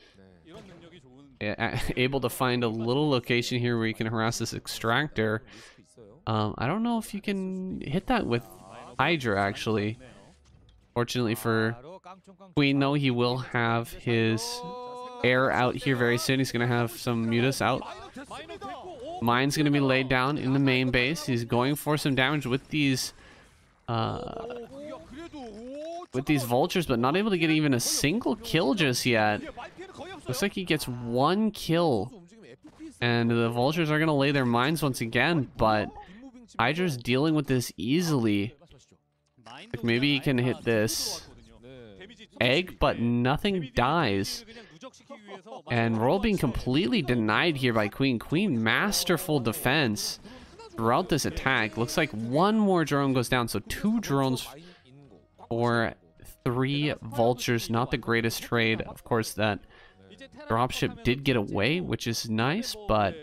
Yeah, able to find a little location here where you can harass this extractor. I don't know if you can hit that with Hydra, actually. Fortunately for Queen, though, he will have his air out here very soon. He's going to have some mutas out. Mine's going to be laid down in the main base. He's going for some damage with these Vultures, but not able to get even a single kill just yet. Looks like he gets 1 kill. And the Vultures are going to lay their mines once again, but Hydra's dealing with this easily. Like maybe he can hit this egg, but nothing dies. And Royal being completely denied here by Queen. Queen, masterful defense throughout this attack. Looks like 1 more drone goes down, so 2 drones for 3 Vultures. Not the greatest trade. Of course, that dropship did get away, which is nice, but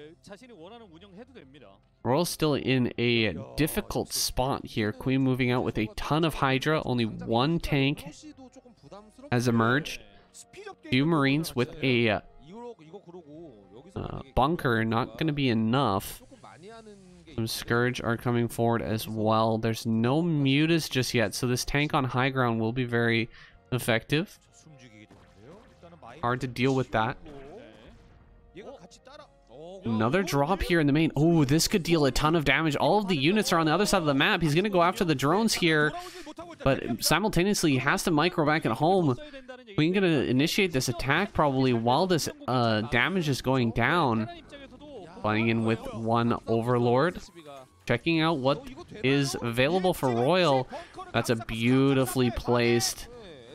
Royal's still in a difficult spot here. Queen moving out with a ton of Hydra. Only 1 tank has emerged. 2 Marines with a bunker. Not going to be enough. Some Scourge are coming forward as well. There's no mutas just yet, so this tank on high ground will be very effective. Hard to deal with that. Another drop here in the main. Oh, this could deal a ton of damage. All of the units are on the other side of the map. He's going to go after the drones here, but simultaneously he has to micro back at home. We're going to initiate this attack probably while this damage is going down. Flying in with 1 Overlord. Checking out what is available for Royal. That's a beautifully placed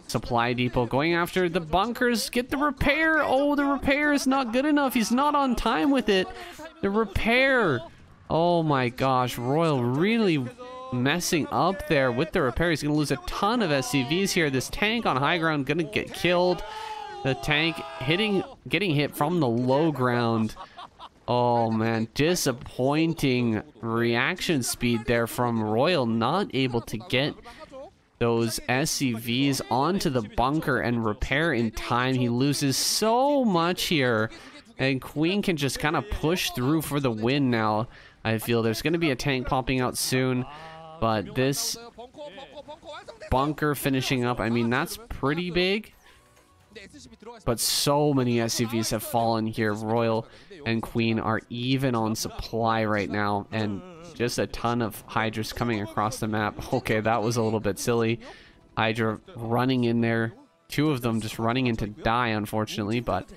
supply depot. Going after the bunkers. Get the repair. Oh, the repair is not good enough. He's not on time with it. The repair. Oh my gosh. Royal really messing up there with the repair. He's going to lose a ton of SCVs here. This tank on high ground going to get killed. The tank getting hit from the low ground. Oh man, disappointing reaction speed there from Royal. Not able to get those SCVs onto the bunker and repair in time. He loses so much here And Queen can just kind of push through for the win now. I feel there's going to be a tank popping out soon. But this bunker finishing up, I mean, that's pretty big. But so many SCVs have fallen here. Royal and Queen are even on supply right now. And just a ton of Hydras coming across the map. Okay, that was a little bit silly. Hydra running in there. Two of them just running in to die, unfortunately. But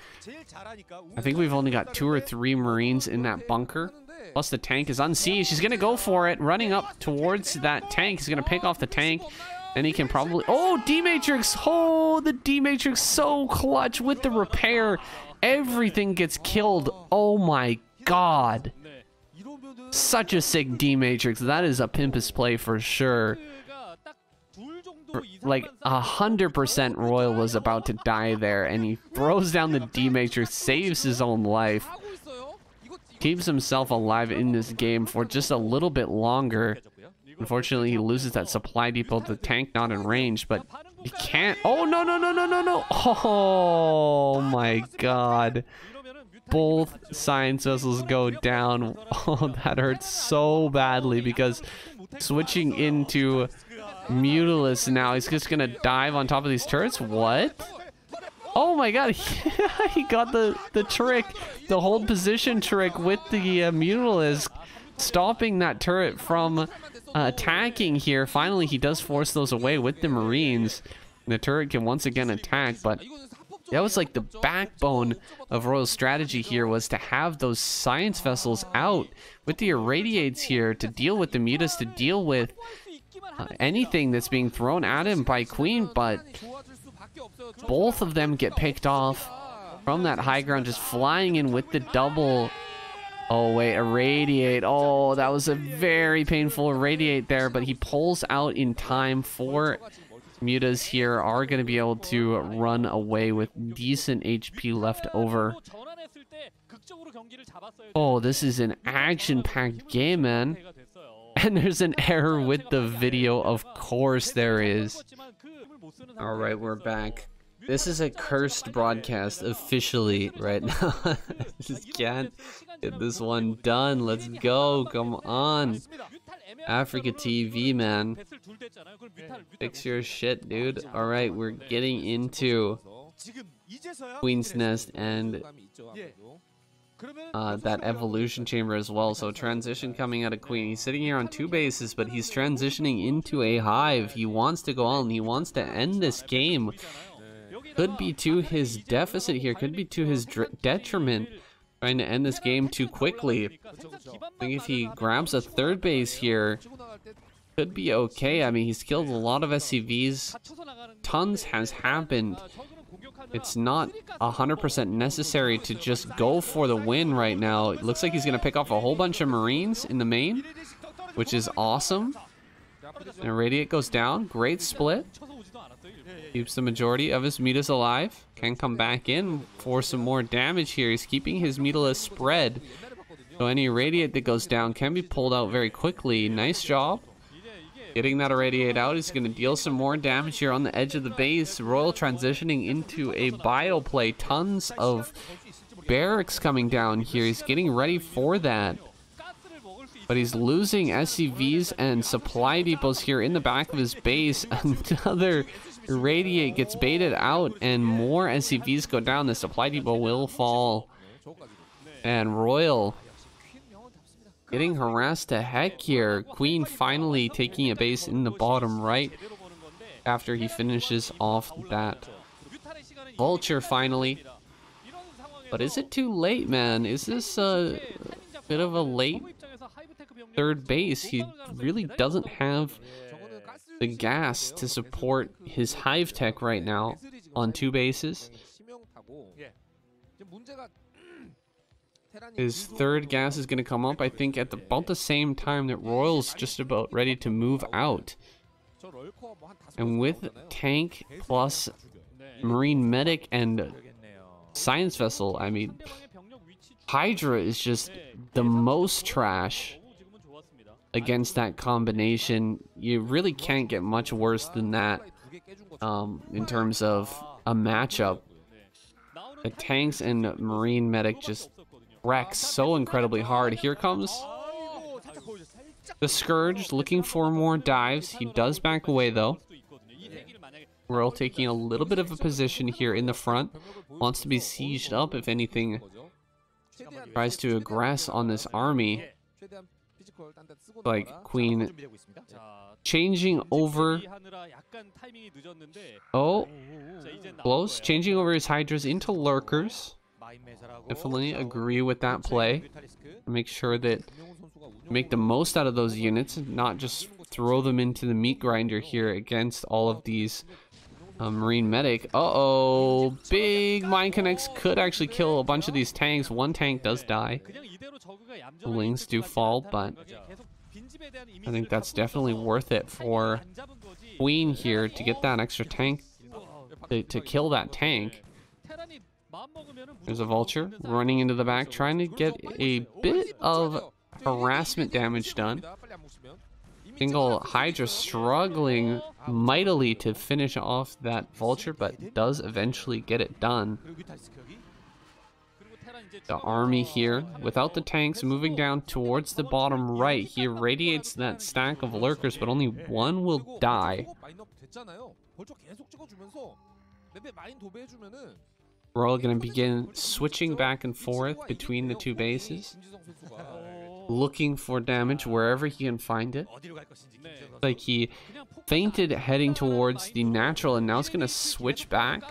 I think we've only got 2 or 3 Marines in that bunker. Plus the tank is unseized. He's going to go for it. Running up towards that tank. He's going to pick off the tank. And he can probably... Oh, D-Matrix! Oh, the D-Matrix so clutch with the repair. Everything gets killed. Oh my god. Such a sick D-Matrix. That is a Pimpus play for sure. Like 100% Royal was about to die there. And he throws down the D-Matrix. Saves his own life. Keeps himself alive in this game for just a little bit longer. Unfortunately, he loses that supply depot. The tank not in range, but he can't. Oh, no, no, no, no, no, no. Oh, my God. Both science vessels go down. Oh, that hurts so badly because switching into Mutilus now, he's just going to dive on top of these turrets. What? Oh, my God. He got the trick, the hold position trick with the Mutilus, stopping that turret from... attacking here. Finally, he does force those away with the Marines. The turret can once again attack, but that was like the backbone of Royal's strategy here, was to have those science vessels out with the irradiates here to deal with the mutas, to deal with anything that's being thrown at him by Queen, but both of them get picked off from that high ground, just flying in with the double. Oh, wait, irradiate. Oh, that was a very painful irradiate there, but he pulls out in time. 4 mutas here are going to be able to run away with decent HP left over. Oh, this is an action-packed game, man. And there's an error with the video. Of course there is. All right, we're back. This is a cursed broadcast officially right now. I just can't get this one done. Let's go. Come on. Africa TV, man. Fix your shit, dude. All right, we're getting into Queen's Nest and that evolution chamber as well. So transition coming out of Queen. He's sitting here on 2 bases, but he's transitioning into a hive. He wants to go on. He wants to end this game. Could be to his deficit here, could be to his detriment, trying to end this game too quickly. I think if he grabs a 3rd base here, could be okay. I mean, he's killed a lot of SCVs. Tons has happened. It's not 100% necessary to just go for the win right now. It looks like he's going to pick off a whole bunch of Marines in the main, which is awesome. And Irradiate goes down. Great split. Keeps the majority of his mutas alive. Can come back in for some more damage here. He's keeping his mutilus spread. So any irradiate that goes down can be pulled out very quickly. Nice job. Getting that irradiate out. He's going to deal some more damage here on the edge of the base. Royal transitioning into a bio play. Tons of barracks coming down here. He's getting ready for that. But he's losing SCVs and supply depots here in the back of his base. Another irradiate gets baited out and more SCVs go down. The supply depot will fall. And Royal getting harassed to heck here. Queen finally taking a base in the bottom right after he finishes off that Vulture finally. But is it too late, man? Is this a bit of a late 3rd base? He really doesn't have the gas to support his hive tech right now on 2 bases. His 3rd gas is going to come up, I think, at about the same time that Royal's just about ready to move out. And with tank plus Marine Medic and Science Vessel, I mean, Hydra is just the most trash against that combination. You really can't get much worse than that in terms of a matchup. The tanks and Marine medic just wreck so incredibly hard. Here comes the Scourge looking for more dives. He does back away though. Royal taking a little bit of a position here in the front. Wants to be sieged up if anything. Tries to aggress on this army. Like Queen changing over. Oh, close. Changing over his Hydras into Lurkers. Definitely agree with that play. Make sure that make the most out of those units, not just throw them into the meat grinder here against all of these Marine medic. Uh-oh, big mine connects could actually kill a bunch of these tanks. One tank does die. The Lings do fall, but I think that's definitely worth it for Queen here to get that extra tank to kill that tank. There's a Vulture running into the back, trying to get a bit of harassment damage done. Single Hydra struggling mightily to finish off that Vulture, but does eventually get it done. The army here, without the tanks, moving down towards the bottom right. He irradiates that stack of Lurkers, but only one will die. We're all going to begin switching back and forth between the two bases, looking for damage wherever he can find it. Like he fainted heading towards the natural, and now it's going to switch back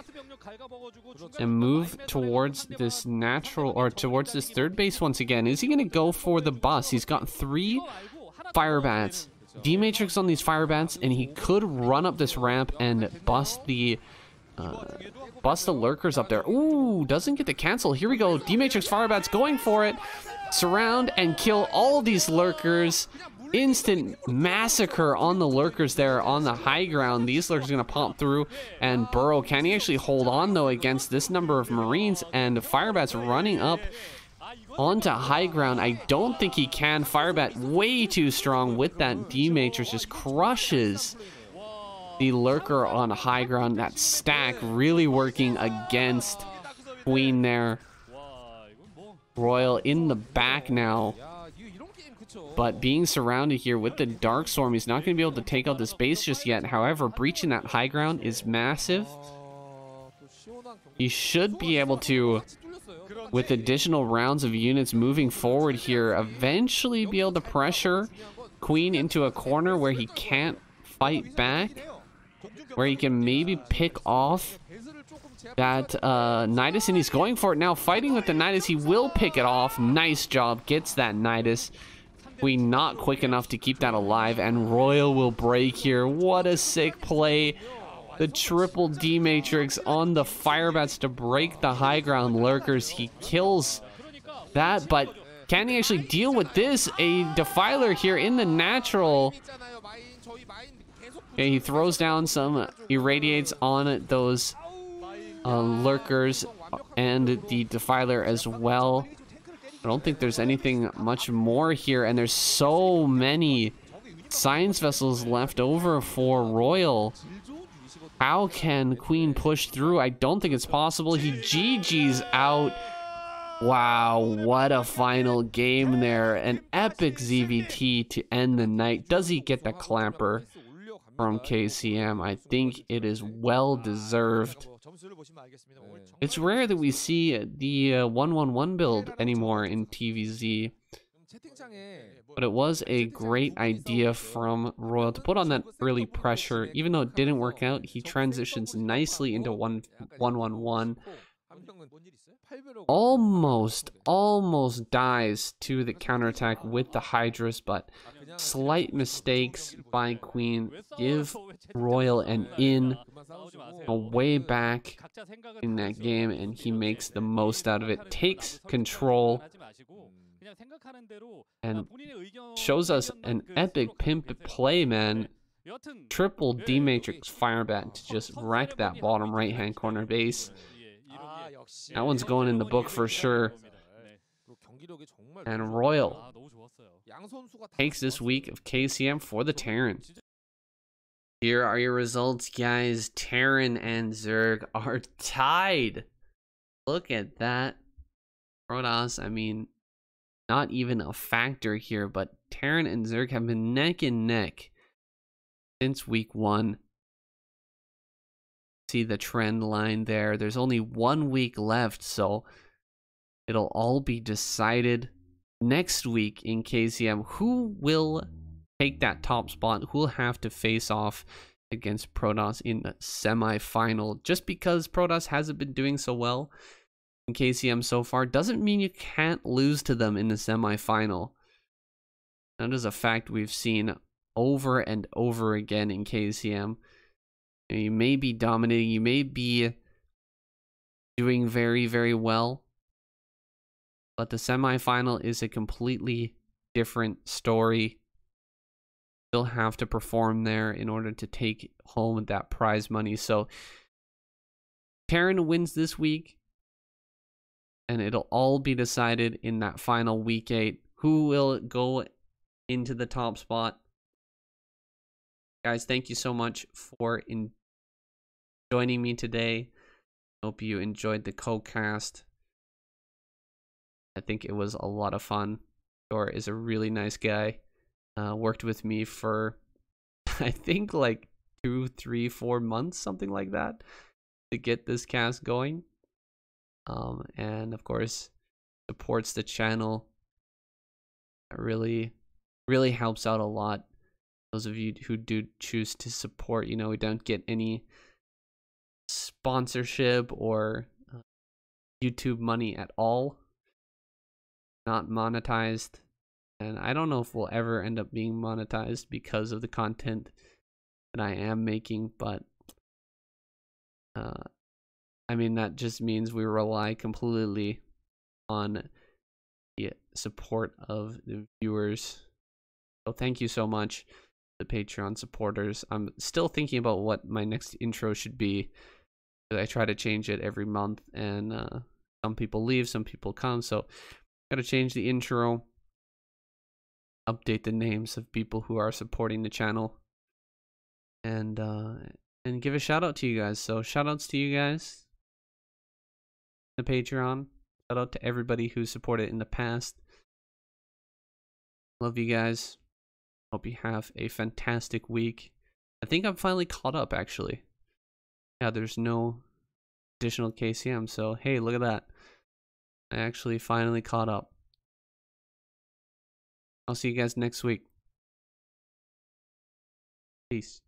and move towards this natural, or towards this third base once again. Is he going to go for the bus? He's got 3 fire bats. D-Matrix on these fire bats, and he could run up this ramp and bust the Lurkers up there. Ooh, doesn't get the cancel. Here we go. D-Matrix fire bats going for it. Surround and kill all these Lurkers. Instant massacre on the Lurkers there on the high ground. These Lurkers are going to pop through and burrow. Can he actually hold on though against this number of Marines? And Firebat's running up onto high ground. I don't think he can. Firebat way too strong with that D-Matrix. Just crushes the Lurker on high ground. That stack really working against Queen there. Royal in the back now, but being surrounded here with the Dark Storm, he's not going to be able to take out this base just yet. However, breaching that high ground is massive. He should be able to, with additional rounds of units moving forward here, eventually be able to pressure Queen into a corner where he can't fight back, where he can maybe pick off that Nidus, and he's going for it now, fighting with the Nidus. He will pick it off. Nice job, gets that Nidus. Queen not quick enough to keep that alive, and Royal will break here. What a sick play. The triple D-Matrix on the Firebats to break the high ground Lurkers. He kills that, but can he actually deal with this? A Defiler here in the natural. Okay, he throws down some irradiates on those Lurkers and the Defiler as well. I don't think there's anything much more here, and there's so many science vessels left over for Royal. How can Queen push through? I don't think it's possible. He GG's out. Wow, what a final game there. An epic ZVT to end the night. Does he get the clamper from KCM? I think it is well deserved. It's rare that we see the 1-1-1 build anymore in TVZ, but it was a great idea from Royal to put on that early pressure. Even though it didn't work out, he transitions nicely into 1-1-1. Almost dies to the counterattack with the Hydras, but slight mistakes by Queen give Royal an in, a way back in that game, and he makes the most out of it, takes control, and shows us an epic pimp play, man. Triple D-Matrix Firebat to just wreck that bottom right-hand corner base. That one's going in the book for sure. And Royal takes this week of KCM for the Terran. Here are your results, guys. Terran and Zerg are tied. look at that. Protoss, I mean, not even a factor here, but Terran and Zerg have been neck and neck since week 1. See the trend line there. There's only 1 week left, so it'll all be decided next week in KCM. Who will take that top spot? Who will have to face off against Protoss in the semi-final? Just because Protoss hasn't been doing so well in KCM so far doesn't mean you can't lose to them in the semi-final. That is a fact we've seen over and over again in KCM. You may be dominating, you may be doing very, very well, but the semi-final is a completely different story. Still have to perform there in order to take home that prize money. So Terran wins this week, and it'll all be decided in that final week 8. Who will go into the top spot? Guys, thank you so much for joining me today. Hope you enjoyed the co-cast. I think it was a lot of fun. Thor is a really nice guy. Worked with me for, I think, like 2, 3, 4 months, something like that, to get this cast going. And of course, supports the channel. It really helps out a lot. Those of you who do choose to support, you know, we don't get any sponsorship or YouTube money at all. Not monetized. And I don't know if we'll ever end up being monetized because of the content that I am making, but I mean, that just means we rely completely on the support of the viewers. So thank you so much, the Patreon supporters. I'm still thinking about what my next intro should be. I try to change it every month, and some people leave, some people come, so gotta change the intro, update the names of people who are supporting the channel, and give a shout out to you guys. So shout outs to you guys, the Patreon. Shout out to everybody who supported in the past. Love you guys. Hope you have a fantastic week. I think I'm finally caught up, actually. Yeah, there's no additional KCM, so hey, look at that. I actually finally caught up. I'll see you guys next week. Peace.